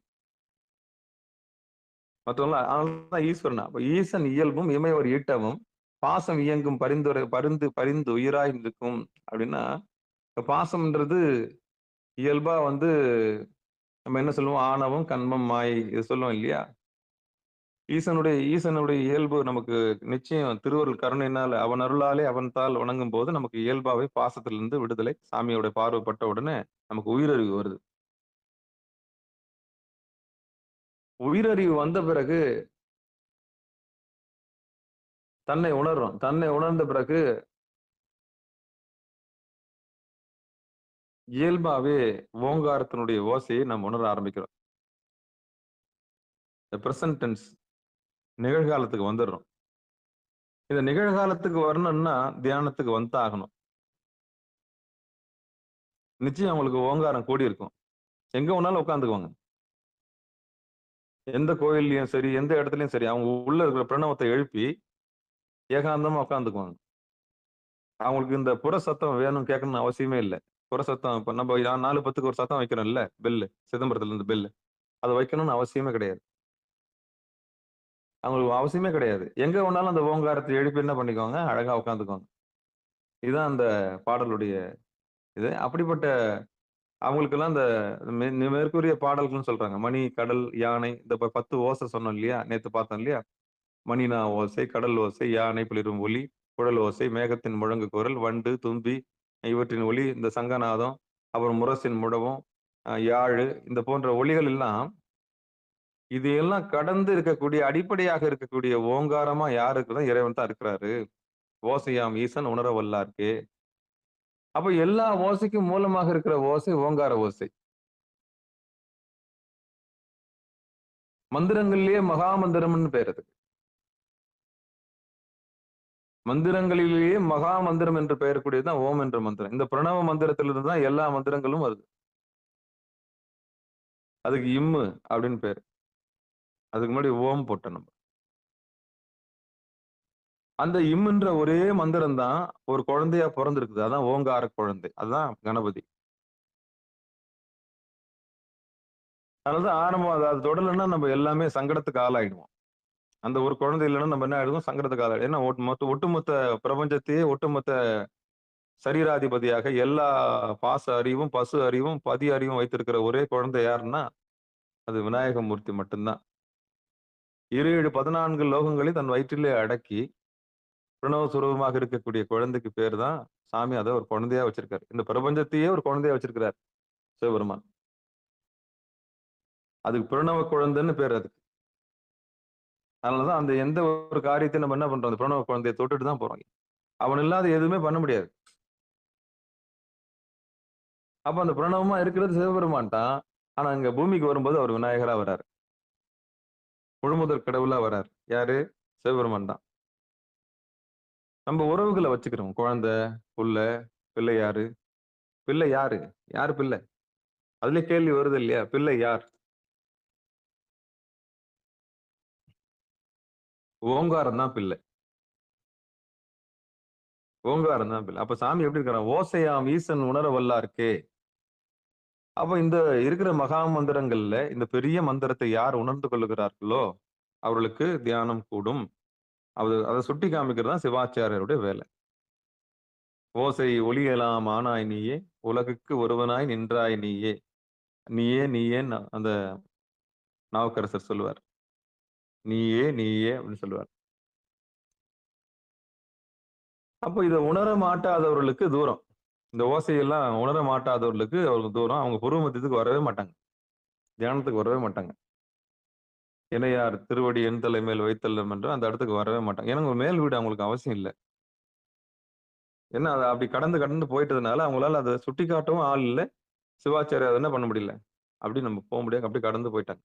[SPEAKER 1] மற்றவங்க அதனாலதான் ஈஸ்வரன். அப்ப ஈசன் இயல்பும் இமையவர் ஈட்டமும் பாசம் இயங்கும் பரிந்து உயிராய் இருக்கும். அப்படின்னா பாசம்ன்றது இயல்பா நம்ம என்ன சொல்லுவோம்? ஆணவம், கண்மம், மாயை இது சொல்லுவோம் இல்லையா? ஈசனுடைய இயல்பு நமக்கு நிச்சயம் திருவருள் கருணையினால அவன் அருளாலே அவன் தாள் வணங்கும் போது நமக்கு இயல்பாவே பாசத்திலிருந்து விடுதலை. சாமியோட பார்வைப்பட்ட உடனே நமக்கு உயிரறிவு வருது. உயிரறிவு வந்த பிறகு தன்னை உணர்றோம். தன்னை உணர்ந்த பிறகு இயல்பாவே ஓங்காரத்தினுடைய ஓசையை நம்ம உணர ஆரம்பிக்கிறோம். பிரசன்ட் டென்ஸ், நிகழ்காலத்துக்கு வந்துடுறோம். இந்த நிகழ்காலத்துக்கு வரணும்னா தியானத்துக்கு வந்தாகணும். நிச்சயம் அவங்களுக்கு ஓங்காரம் கூடி இருக்கும். எங்க வேணாலும் உட்காந்துக்குவாங்க. எந்த கோயில்லையும் சரி, எந்த இடத்துலயும் சரி, அவங்க உள்ள இருக்கிற பிரணவத்தை எழுப்பி ஏகாந்தமா உட்காந்துக்குவாங்க. அவங்களுக்கு இந்த புற சத்தம் வேணும் கேட்கணும்னு அவசியமே இல்லை. புற சத்தம் இப்ப நம்ம 4:10 ஒரு சத்தம் வைக்கிறோம்ல, பெல்லு, சிதம்பரத்துல இருந்து பெல்லு, அதை வைக்கணும்னு அவசியமே கிடையாது. அவங்களுக்கு அவசியமே கிடையாது. எங்க வேணாலும் அந்த ஓங்காரத்தை எழுப்பி என்ன பண்ணிக்குவாங்க? அழகா உட்காந்துக்குவாங்க. இதுதான் அந்த பாடலுடைய இது. அப்படிப்பட்ட அவங்களுக்கெல்லாம் இந்த மேற்கூறிய பாடல்கள்னு சொல்றாங்க. மணி, கடல், யானை, இந்த 10 ஓசை சொன்னோம் இல்லையா? நேத்து பார்த்தோம் இல்லையா? மணினா ஓசை, கடல் ஓசை, யானை பிளிரும் ஒலி, குழல் ஓசை, மேகத்தின் முழங்கு குரல், வண்டு, தும்பி இவற்றின் ஒலி, இந்த சங்கநாதம், அப்புறம் முரசின் முழவும், யாழு, இந்த போன்ற ஒலிகள் எல்லாம் இதையெல்லாம் கடந்து இருக்கக்கூடிய அடிப்படையாக இருக்கக்கூடிய ஓங்காரமா யாரு இருக்குதான்? இறைவன் தான் இருக்கிறாரு. ஓசையாம் ஈசன் உணர வல்லார்க்கே. அப்ப எல்லா ஓசைக்கும் மூலமாக இருக்கிற ஓசை ஓங்கார ஓசை. மந்திரங்களிலேயே மகா மந்திரம்னு பேர் அதுக்கு. மந்திரங்களிலேயே மகா மந்திரம் என்று பெயர்க்கூடியதுதான் ஓம் என்ற மந்திரம். இந்த பிரணவ மந்திரத்திலிருந்து தான் எல்லா மந்திரங்களும் வருது. அதுக்கு இம்மு அப்படின்னு பேரு. அதுக்கு முன்னாடி ஓம் போட்ட நம்ம. அந்த இம்முன்ற ஒரே மந்திரம் தான் ஒரு குழந்தையா பிறந்திருக்குது. அதான் ஓங்கார குழந்தை. அதுதான் கணபதி. அதனாலதான் ஆரம்பம் அது தொடலைன்னா நம்ம எல்லாமே சங்கடத்துக்கு ஆளாயிடுவோம். அந்த ஒரு குழந்தை இல்லைன்னா நம்ம என்ன ஆயிடுவோம்? சங்கடத்துக்கு ஆளாயிடும். ஏன்னா ஒட்டுமொத்த பிரபஞ்சத்தையே ஒட்டுமொத்த சரீராதிபதியாக எல்லா பாச அறிவும் பசு அறிவும் பதி அறிவும் வைத்திருக்கிற ஒரே குழந்தை யாருன்னா அது விநாயகமூர்த்தி மட்டும்தான். 7 14 லோகங்களை தன் வயிற்றிலே அடக்கி பிரணவ சுரூபமாக இருக்கக்கூடிய குழந்தைக்கு பேர் தான் சாமி. அதை ஒரு குழந்தையா வச்சிருக்காரு. இந்த பிரபஞ்சத்தையே ஒரு குழந்தையா வச்சிருக்கிறார் சிவபெருமான். அதுக்கு பிரணவ குழந்தைன்னு பேர் அதுக்கு. அதனாலதான் அந்த எந்த ஒரு காரியத்தையும் நம்ம என்ன பண்றோம்? அந்த பிரணவ குழந்தையை தொட்டுட்டு தான் போறோம். அவன் இல்லாத எதுவுமே பண்ண முடியாது. அப்ப அந்த பிரணவமா இருக்கிறது சிவபெருமான் தான். ஆனா இங்க பூமிக்கு வரும்போது அவர் விநாயகரா வர்றாரு. முழுமுதற் கடவுளா வரார். யாரு? சிவபெருமான் தான். நம்ம உறவுகள வச்சுக்கிறோம். குழந்தை, புள்ள, பிள்ளை யாரு? பிள்ளை யாரு? யாரு பிள்ளை? அதுலயே கேள்வி வருது இல்லையா? பிள்ளை யார்? ஓங்காரம் தான் பிள்ளை. ஓங்காரம் தான் பிள்ளை. அப்ப சாமி எப்படி இருக்கிறான்? ஓசையாம் ஈசன் உணர வல்லார்க்கே. அப்ப இந்த இருக்கிற மகா மந்திரங்கள்ல இந்த பெரிய மந்திரத்தை யார் உணர்ந்து கொள்ளுகிறார்களோ அவர்களுக்கு தியானம் கூடும். அத சுட்டி காமிக்கிறது தான் சிவாச்சாரியருடைய வேலை. ஓசை ஒலியலாம் ஆனாய் நீயே, உலகுக்கு ஒருவனாய் நின்றாய் நீயே. நீயே நீயே அந்த நாவுக்கரசர் சொல்லுவார். நீயே நீயே அப்படின்னு சொல்லுவார். அப்போ இத உணர மாட்டாதவர்களுக்கு தூரம். இந்த ஓசையெல்லாம் உணர மாட்டாதவர்களுக்கு அவருக்கு தூரம். அவங்க பூர்வ மத்தியத்துக்கு வரவே மாட்டாங்க. தியானத்துக்கு வரவே மாட்டாங்க. இணையார் திருவடி என் தலை மேல் வைத்தல்லம் என்று அந்த இடத்துக்கு வரவே மாட்டாங்க. ஏன்னா ஒரு மேல் வீடு அவங்களுக்கு அவசியம் இல்ல. ஏன்னா அத அப்படி கடந்து கடந்து போயிட்டதுனால அவங்களால அத சுட்டிக்காட்டவும் ஆள் இல்ல. சிவாச்சாரியார் என்ன பண்ண முடியல. அப்படி நம்ம போ முடியாது. அப்படி கடந்து போயிட்டாங்க.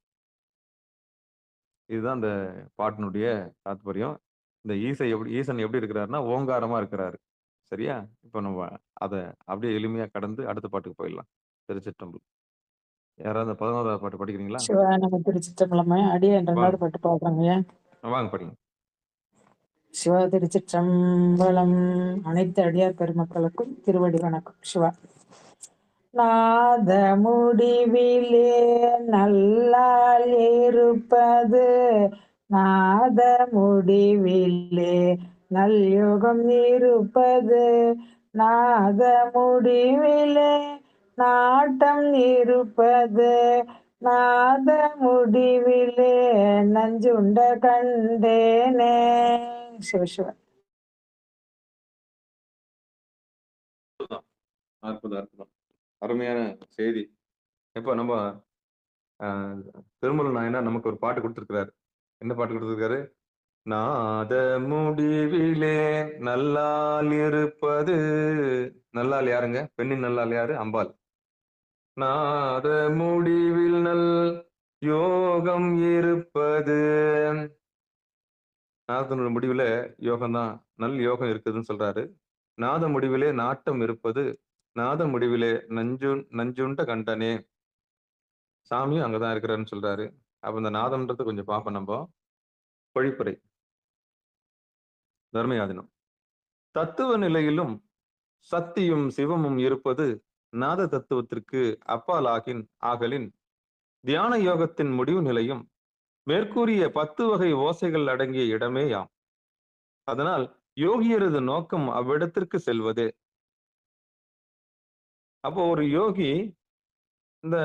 [SPEAKER 1] இதுதான் அந்த பாட்டினுடைய தாத்பரியம். இந்த ஈசன் எப்படி இருக்கிறாருன்னா, ஓங்காரமா இருக்கிறாரு. சரியா? இப்ப நம்ம அத அப்படியே எளிமையா கடந்து அடுத்த பாட்டுக்கு போயிடலாம். திருச்சிற்றம்பலம். யாராவது அந்த 11வது பாட்டு படிக்கிறீங்களா?
[SPEAKER 3] சிவா நம்ம திருச்சிற்றம்பலமே அடியேன்
[SPEAKER 1] வாங்க.
[SPEAKER 3] 2வது பாட்டு பாடுறாங்க.
[SPEAKER 1] வாங்க படிங்க.
[SPEAKER 3] சிவா திருச்சிற்றம்பலம். அனைத்து அடியார் பெருமக்களுக்கும் திருவடி வணக்கம். சிவா நாத முடிவிலே நல்லால் இருப்பது, நாத முடிவிலே நல்யுகம் இருப்பது, நாத முடிவிலே நாட்டம் இருப்பது, நாத முடிவிலே நஞ்சுண்ட கண்டேனே. சிவசிவ
[SPEAKER 1] அற்புதம், அற்புதம். அருமையான செய்தி. இப்ப நம்ம திருமூல நாயனார் நமக்கு ஒரு பாட்டு கொடுத்திருக்கிறாரு. என்ன பாட்டு கொடுத்திருக்காரு? நாத முடிவிலே நல்லால் இருப்பது. நல்லால் யாருங்க? பெண்ணின் நல்லால் யாரு? அம்பாள். நாத முடிவில் நல் யோகம் இருப்பது. நாதனோட முடிவுல யோகம்தான், நல் யோகம் இருக்குதுன்னு சொல்றாரு. நாத முடிவிலே நாட்டம் இருப்பது, நாத முடிவிலே நஞ்சுண்ட கண்டனே. சாமியும் அங்கதான் இருக்கிறாருன்னு சொல்றாரு. அப்ப இந்த நாதம்ன்றது கொஞ்சம் பார்ப்போம் நம்ம. பொழிப்புரை தர்மயாதினம். தத்துவ நிலையிலும் சக்தியும் சிவமும் இருப்பது நாத தத்துவத்திற்கு அப்பால் ஆகலின் தியான யோகத்தின் முடிவு நிலையும் மேற்கூறிய 10 வகை ஓசைகள் அடங்கிய இடமே யாம். அதனால் யோகியரது நோக்கம் அவ்விடத்திற்கு செல்வதே. அப்போ ஒரு யோகி இந்த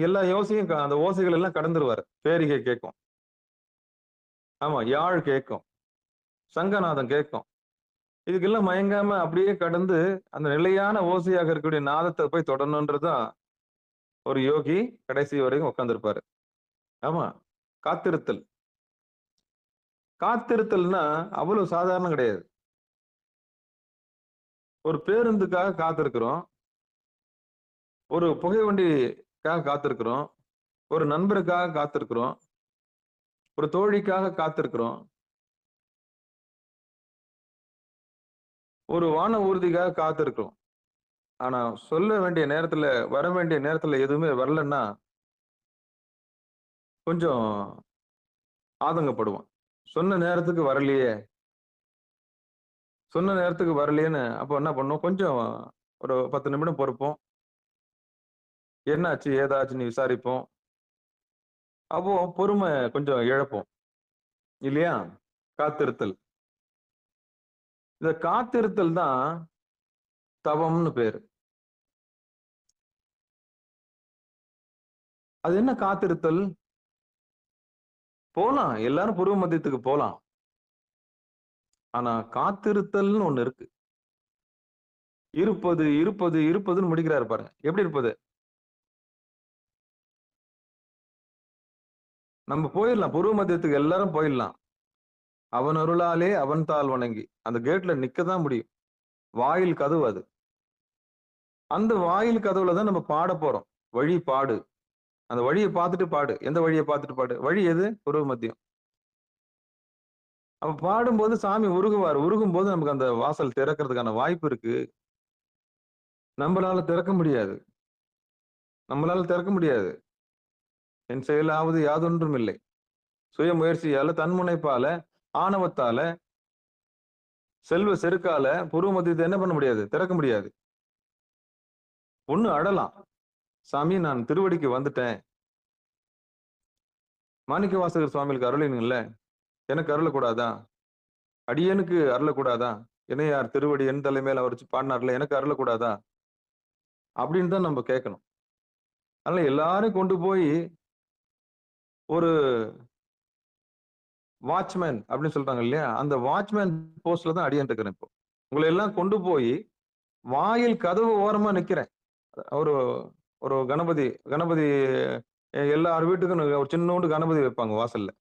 [SPEAKER 1] எல்லா யோசையும் அந்த ஓசைகள் எல்லாம் கடந்துருவாரு. பேரிகை கேட்கும், ஆமா, யாழ் கேட்கும், சங்கநாதம் கேட்கும். இதுக்கெல்லாம் மயங்காம அப்படியே கடந்து அந்த நிலையான ஓசையாக இருக்கக்கூடிய நாதத்தை போய் தொடரணுன்றதுதான் ஒரு யோகி கடைசி வரைக்கும் உட்கார்ந்துருப்பாரு. ஆமா, காத்திருத்தல். காத்திருத்தல்னா அவ்வளவு சாதாரணம் கிடையாது. ஒரு பேருந்துக்காக காத்திருக்கிறோம், ஒரு புகை வண்டிக்காக காத்திருக்கிறோம், ஒரு நண்பருக்காக காத்திருக்கிறோம், ஒரு தோழிக்காக காத்திருக்கிறோம், ஒரு வான ஊர்திக்காக காத்திருக்கிறோம். ஆனா சொல்ல வேண்டிய நேரத்துல, வர வேண்டிய நேரத்துல எதுவுமே வரலன்னா கொஞ்சம் ஆதங்கப்படுவோம். சொன்ன நேரத்துக்கு வரலையே, சொன்ன நேரத்துக்கு வரலையேன்னு அப்போ என்ன பண்ணுவோம்? கொஞ்சம் ஒரு 10 நிமிடம் பொறுப்போம். என்னாச்சு ஏதாச்சுன்னு விசாரிப்போம். அப்போ பொறுமை கொஞ்சம் இழப்போம் இல்லையா? காத்திருத்தல். இந்த காத்திருத்தல் தான் தவம்னு பேரு. அது என்ன காத்திருத்தல்? போலாம், எல்லாரும் பூர்வ மத்தியத்துக்கு போலாம். ஆனா காத்திருத்தல்னு ஒண்ணு இருக்கு. இருப்பது இருப்பது இருப்பதுன்னு முடிக்கிறாரு பாருங்க. எப்படி இருப்பது? நம்ம போயிடலாம், பூர்வ மத்தியத்துக்கு எல்லாரும் போயிடலாம். அவன் அருளாலே அவன் தாள் வணங்கி அந்த கேட்ல நிக்கதான் முடியும். வாயில் கதவு அது. அந்த வாயில் கதவுல தான் நம்ம பாட போறோம். வழி பாடு. அந்த வழியை பார்த்துட்டு பாடு. எந்த வழியை பார்த்துட்டு பாடு? வழி எது? புருவ மத்தியம். அப்ப பாடும்போது சாமி உருகுவார். உருகும் போது நமக்கு அந்த வாசல் திறக்கிறதுக்கான வாய்ப்பு இருக்கு. நம்மளால திறக்க முடியாது. நம்மளால திறக்க முடியாது. என் செயலாவது யாதொன்றும் இல்லை. சுய முயற்சியால, தன்முனைப்பால, ஆணவத்தால, செல்வ செருக்கால புருவ மத்தியத்தை என்ன பண்ண முடியாது? திறக்க முடியாது. ஒண்ணு அழலாம். சாமி நான் திருவடிக்கு வந்துட்டேன். மாணிக்கவாசகர் சுவாமிகளுக்கு அருளினீங்கல்ல, எனக்கு அருளக்கூடாதா? அடியேனுக்கு அருளக்கூடாதா? என்னையார் திருவடி என் தலைமையில அவர் வச்சு பாடினார்ல, எனக்கு அருளக்கூடாதா? அப்படின்னு தான் நம்ம கேட்கணும். அதனால எல்லாரும் கொண்டு போய் ஒரு வாட்ச்மேன் அப்படின்னு சொல்றாங்க இல்லையா? அந்த வாட்ச்மேன் போஸ்ட்ல தான் அடியேன் இருக்கிறேன் இப்போ. உங்களை எல்லாம் கொண்டு போய் வாயில் கதவு ஓரமா நிக்கிறேன். ஒரு ஒரு கணபதி கணபதி எல்லார் வீட்டுக்கும் ஒரு சின்னோண்டு கணபதி வைப்பாங்க வாசல்ல.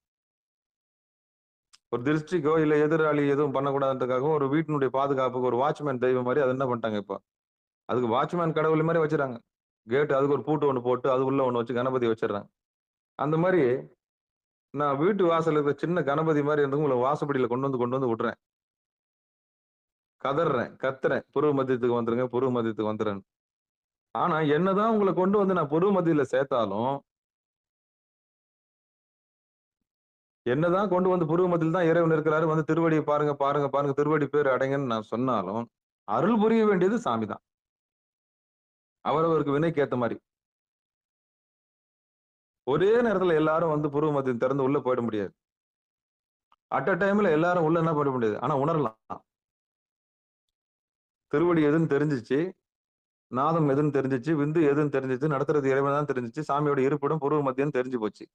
[SPEAKER 1] ஒரு திருஷ்டிக்கோ இல்ல எதிராளி எதுவும் பண்ணக்கூடாதுன்றதுக்காக ஒரு வீட்டினுடைய பாதுகாப்புக்கு ஒரு வாட்ச்மேன் தெய்வம் மாதிரி அது என்ன பண்ணிட்டாங்க இப்போ? அதுக்கு வாட்ச்மேன் கடவுள் மாதிரி வச்சிடறாங்க. கேட் அதுக்கு ஒரு பூட்டு ஒண்ணு போட்டு அது உள்ள ஒண்ணு வச்சு கணபதி வச்சிடறாங்க. அந்த மாதிரி நான் வீட்டு வாசலுக்கு சின்ன கணபதி மாதிரி இருந்து உங்களை வாசப்படியில கொண்டு வந்து விடுறேன். கதறேன், கத்துறேன், புருவ மத்தியத்துக்கு வந்துருங்க, புருவ மத்தியத்துக்கு வந்துடுறேன். ஆனா என்னதான் உங்களை கொண்டு வந்து நான் புருவ மத்தியில சேர்த்தாலும், என்னதான் கொண்டு வந்து புருவ மத்தியில் தான் இறைவன் இருக்கிறாரு, வந்து திருவடியை பாருங்க, பாருங்க, பாருங்க, திருவடி பேர் அடைங்கன்னு நான் சொன்னாலும், அருள் புரிய வேண்டியது சாமி தான். அவரவருக்கு வினைக்கு ஏத்த மாதிரி. ஒரே நேரத்துல எல்லாரும் வந்து புருவ மத்தியம் திறந்து உள்ள போயிட முடியாது. அட் அ டைம்ல எல்லாரும் உள்ள என்ன போயிட முடியாது. ஆனா உணரலாம். திருவடி எதுன்னு தெரிஞ்சிச்சு, நாதம் எதுன்னு தெரிஞ்சிச்சு, விந்து எதுன்னு தெரிஞ்சிச்சு, நடத்துறது இறைவன் தான் தெரிஞ்சிச்சு, சாமியோட இருப்பிடம் புருவ மத்தியம் தெரிஞ்சு போச்சு.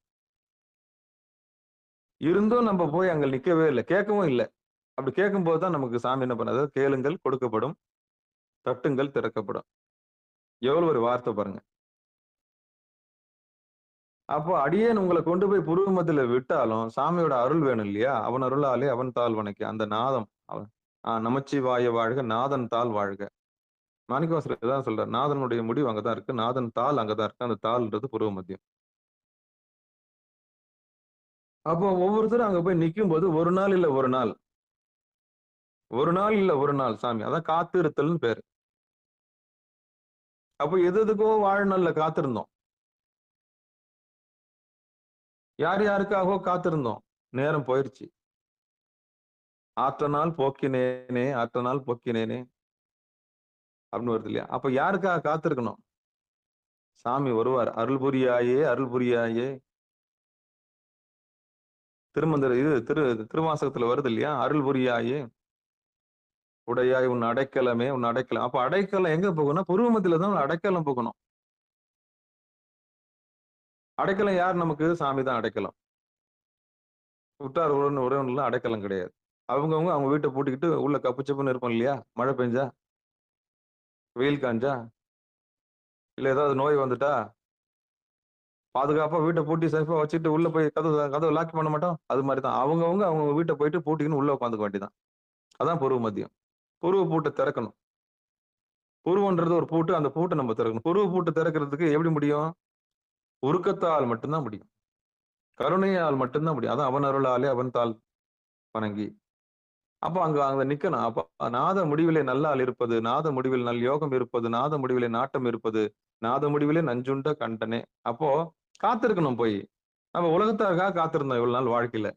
[SPEAKER 1] இருந்தும் நம்ம போய் அங்க நிக்கவே இல்லை, கேட்கவும் இல்லை. அப்படி கேட்கும் போதுதான் நமக்கு சாமி என்ன பண்ணாது? கேளுங்கள் கொடுக்கப்படும், தட்டுங்கள் திறக்கப்படும். எவ்வளவு ஒரு வார்த்தை பாருங்க. அப்போ அடியேன் உங்களை கொண்டு போய் புருவ மத்தியில விட்டாலும் சாமியோட அருள் வேணும் இல்லையா? அவன் அருளாலே அவன் தாள் வணக்கி அந்த நாதம் அவன் நமச்சிவாய வாழ்க, நாதன் தாள் வாழ்க. மாணிக்கவாசகர் தான் சொல்றார், நாதனுடைய முடிவு அங்கதான் இருக்கு, நாதன் தாள் அங்கதான் இருக்கு. அந்த தாள்ன்றது புருவ மத்தியம். அப்போ ஒவ்வொருத்தரும் அங்க போய் நிக்கும் போது ஒரு நாள் இல்ல ஒரு நாள், ஒரு நாள் இல்ல ஒரு நாள் சாமி அதான் காத்திருத்தல்னு பேரு. அப்போ எதுக்கோ வாழ்நாள்ல காத்திருந்தோம், யார் யாருக்காகவோ காத்திருந்தோம். நேரம் போயிருச்சு. ஆற்ற நாள் போக்கினேனே, ஆற்ற நாள் போக்கினேனே அப்படின்னு வருது இல்லையா? அப்ப யாருக்காக காத்திருக்கணும்? சாமி வருவார். அருள் புரியாயே, அருள் புரியாயே. திருமந்திர இது திருவாசகத்துல வருது இல்லையா? அருள் புரியாயே, உடையாய் உன் அடைக்கலமே, உன் அடைக்கலம். அப்ப அடைக்கலம் எங்க போகணும்? புருவமத்தில தான் அடைக்கலம் போகணும். அடைக்கலம் யார் நமக்கு? சாமி தான் அடைக்கலம். உற்றார் உறவினர்லாம் அடைக்கலம் கிடையாது. அவங்கவுங்க அவங்க வீட்டை பூட்டிக்கிட்டு உள்ள கப்பு சப்புன்னு இருப்போம் இல்லையா? மழை பெஞ்சா, வெயில் காஞ்சா, இல்ல ஏதாவது நோய் வந்துட்டா பாதுகாப்பா வீட்டை பூட்டி சேஃபா வச்சுட்டு உள்ள போய் கதவு லாக் பண்ண மாட்டோம். அது மாதிரிதான் அவங்கவுங்க அவங்க வீட்டை போயிட்டு பூட்டிக்கின்னு உள்ள உட்காந்துக்க வேண்டியதான். அதான் புருவ மத்தியம். புருவ பூட்டை திறக்கணும். புருவன்றது ஒரு பூட்டு, அந்த பூட்டை நம்ம திறக்கணும். புருவ பூட்டை திறக்கிறதுக்கு எப்படி முடியும்? உருக்கத்தால் மட்டும்தான் முடியும், கருணையால் மட்டும்தான் முடியும். அதான் அவன் அருளாலே அவன் தாள் வணங்கி. அப்ப அங்க நிக்கணும். அப்ப நாத முடிவிலே நல்லால் இருப்பது, நாத முடிவில் நல் யோகம் இருப்பது, நாத முடிவிலே நாட்டம் இருப்பது, நாத முடிவிலே நஞ்சுண்ட கண்டனே. அப்போ காத்திருக்கணும் போய். நம்ம உலகத்துக்காக காத்திருந்தோம் இவ்வளவு நாள் வாழ்க்கையில.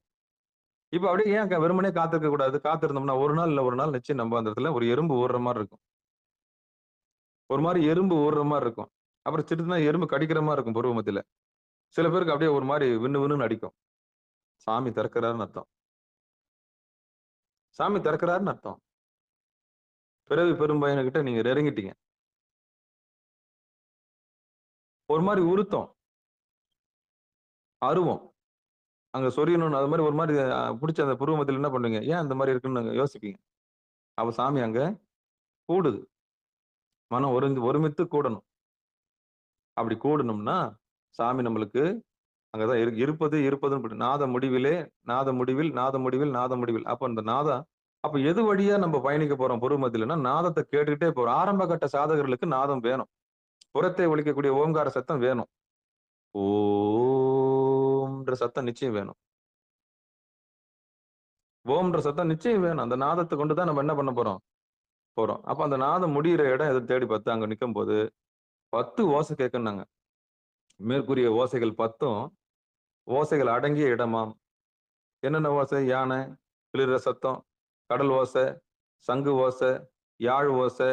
[SPEAKER 1] இப்ப அப்படியே ஏன் வெறுமனே காத்திருக்க கூடாது? காத்திருந்தோம்னா ஒரு நாள் இல்ல ஒரு நாள் நிச்சயம் நம்ம அந்த இடத்துல ஒரு எறும்பு ஊறுற மாதிரி இருக்கும். ஒரு மாதிரி எறும்பு ஊறுற மாதிரி இருக்கும். அப்புறம் சிட்டுனா எறும்பு கடிக்கிற மாதிரி இருக்கும் புருவ மத்தியில. சில பேருக்கு அப்படியே ஒரு மாதிரி விண்ணு விண்ணுன்னு அடிக்கும். சாமி திறக்கிறாருன்னு அர்த்தம். சாமி திறக்கிறாருன்னு அர்த்தம். பிறவி பெரும்பயன்கிட்ட நீங்க இறங்கிட்டீங்க. ஒரு மாதிரி உருத்தம், அருவம் அங்க சொரியணும்னு அது மாதிரி ஒரு மாதிரி பிடிச்ச அந்த புருவ மத்தியில என்ன பண்ணுவீங்க? ஏன் அந்த மாதிரி இருக்குன்னு யோசிப்பீங்க. அப்ப சாமி அங்க கூடுது. மனம் ஒருமித்து கூடணும். அப்படி கூடணும்னா சாமி நம்மளுக்கு அங்கதான் இருப்பதுன்னு நாத முடிவிலே, நாத முடிவில், நாத முடிவில், நாத முடிவில். அப்ப இந்த நாதம் அப்ப எது வழியா நம்ம பயணிக்க போறோம் புருவ மத்தியிலன்னா, நாதத்தை கேட்டுக்கிட்டே போறோம். ஆரம்ப கட்ட சாதகர்களுக்கு நாதம் வேணும். புறத்தை ஒழிக்கக்கூடிய ஓங்கார சத்தம் வேணும். ஓம்ன்ற சத்தம் நிச்சயம் வேணும். ஓம்ன்ற சத்தம் நிச்சயம் வேணும். அந்த நாதத்தை கொண்டுதான் நம்ம என்ன பண்ண போறோம்? அப்ப அந்த நாதம் முடியிற இடம் எதை தேடி பார்த்து அங்க நிக்கும்போது 10 ஓசை கேட்கும்னாங்க. மேற்கூறிய ஓசைகள் 10ம் ஓசைகள் அடங்கிய இடமாம். என்னென்ன ஓசை? யானை, கிளிற சத்தம், கடல் ஓசை, சங்கு ஓசை, யாழ் ஓசை,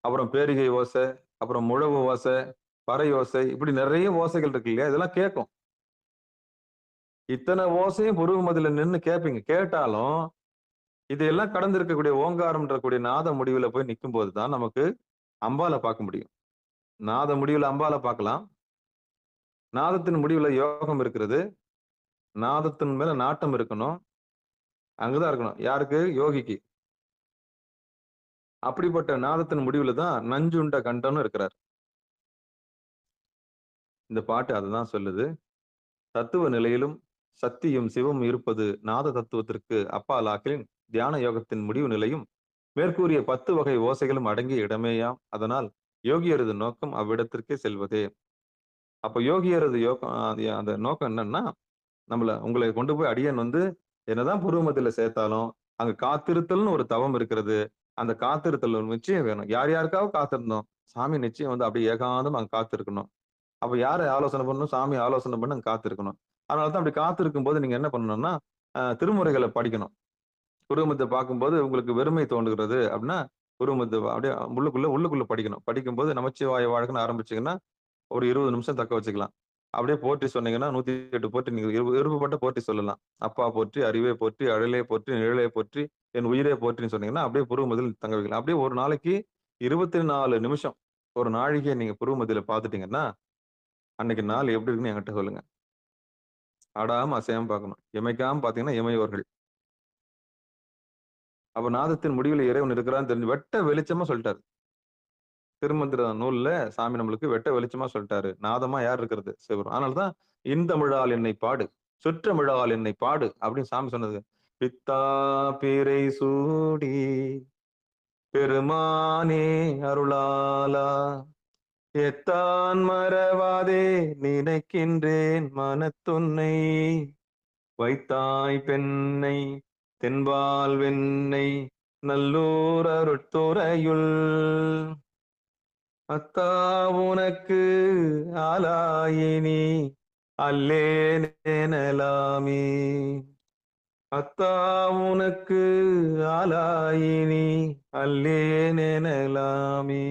[SPEAKER 1] அப்புறம் பேரிகை ஓசை, அப்புறம் முழவு ஓசை, பறை ஓசை, இப்படி நிறைய ஓசைகள் இருக்கு இல்லையா? இதெல்லாம் கேட்கும். இத்தனை ஓசையும் புருவ மத்தியில நின்னு கேட்பீங்க. கேட்டாலும் இதையெல்லாம் கடந்து இருக்கக்கூடிய ஓங்காரம்ன்ற கூடிய நாத முடிவுல போய் நிற்கும் போதுதான் நமக்கு அம்பால பார்க்க முடியும். நாத முடிவுல அம்பால பார்க்கலாம். நாதத்தின் முடிவுல யோகம் இருக்கிறது. நாதத்தின் மேல நாட்டம் இருக்கணும். அங்கதான் இருக்கணும். யாருக்கு? யோகிக்கு. அப்படிப்பட்ட நாதத்தின் முடிவுல தான் நஞ்சுண்ட கண்டனும் இருக்கிறார். இந்த பாட்டு அதுதான் சொல்லுது. தத்துவ நிலையிலும் சக்தியும் சிவம் இருப்பது நாத தத்துவத்திற்கு அப்பாலாக்கின் தியான யோகத்தின் முடிவு நிலையும் மேற்கூறிய 10 வகை ஓசைகளும் அடங்கிய இடமேயாம். அதனால் யோகியரது நோக்கம் அவ்விடத்திற்கே செல்வதே. அப்ப யோகியரது யோகம் அந்த நோக்கம் என்னன்னா, உங்களை கொண்டு போய் அடியன் என்னதான் பூர்வமத்தில சேர்த்தாலும் அங்க காத்திருத்தல்னு ஒரு தவம் இருக்கிறது. அந்த காத்திருத்தல் நிச்சயம் வேணும். யார் யாருக்காவது காத்திருந்தோம். சாமி நிச்சயம் அப்படி ஏகாந்தம் அங்க காத்திருக்கணும். அப்ப யாரை ஆலோசனை பண்ணணும்? சாமி ஆலோசனை பண்ணி அங்க காத்திருக்கணும். அதனாலதான் அப்படி காத்திருக்கும் போது நீங்க என்ன பண்ணணும்னா, திருமுறைகளை படிக்கணும். உருவமத்தை பார்க்கும்போது உங்களுக்கு வெறுமை தோன்றுகிறது அப்படின்னா, உருவமத்தை அப்படியே உள்ளுக்குள்ள படிக்கணும். படிக்கும்போது நமச்சிவாய வாழ்க்கைன்னு ஆரம்பிச்சீங்கன்னா ஒரு 20 நிமிஷம் தக்க வச்சுக்கலாம். அப்படியே போற்றி சொன்னீங்கன்னா 108 போற்றி நீங்க விருப்பப்பட்ட போற்றி சொல்லலாம். அப்பா போற்றி, அறிவே போற்றி, அழலே போற்றி, நிழலே போற்றி, என் உயிரே போற்றின்னு சொன்னீங்கன்னா அப்படியே புருவமத்தில தங்க வைக்கலாம். அப்படியே ஒரு நாளைக்கு 24 நிமிஷம் ஒரு நாழிகை நீங்க புருவமத்தில பார்த்துட்டீங்கன்னா அன்னைக்கு நாள் எப்படி இருக்குன்னு என்கிட்ட சொல்லுங்க. ஆடாம அசையாம பார்க்கணும். இமைக்காம பார்த்தீங்கன்னா இமையோர்கள். அப்ப நாதத்தின் முடிவில் இறைவன் இருக்கிறான்னு தெரிஞ்சு வெட்ட வெளிச்சமா சொல்லிட்டாரு. திருமந்திர நூல்ல சாமி நம்மளுக்கு வெட்ட வெளிச்சமா சொல்லிட்டாரு. நாதமா யார் இருக்கிறது? சிவரும். அதனாலதான் இன்தமிழால் என்னை பாடு, சுற்றமிழால் என்னை பாடு அப்படின்னு சாமி சொன்னது. பித்தா பிறை சூடி பெருமானே அருளாலா எத்தான் மறவாதே நினைக்கின்றேன் மனத்துன்னை வைத்தாய் பெண்ணை தென்பால் வெண்ணை நல்லூர் அருட்துறையுள் அத்தா உனக்கு ஆலாயினி அல்லேனேனலாமே அத்தா உனக்கு ஆலாயினி அல்லேனேனலாமே.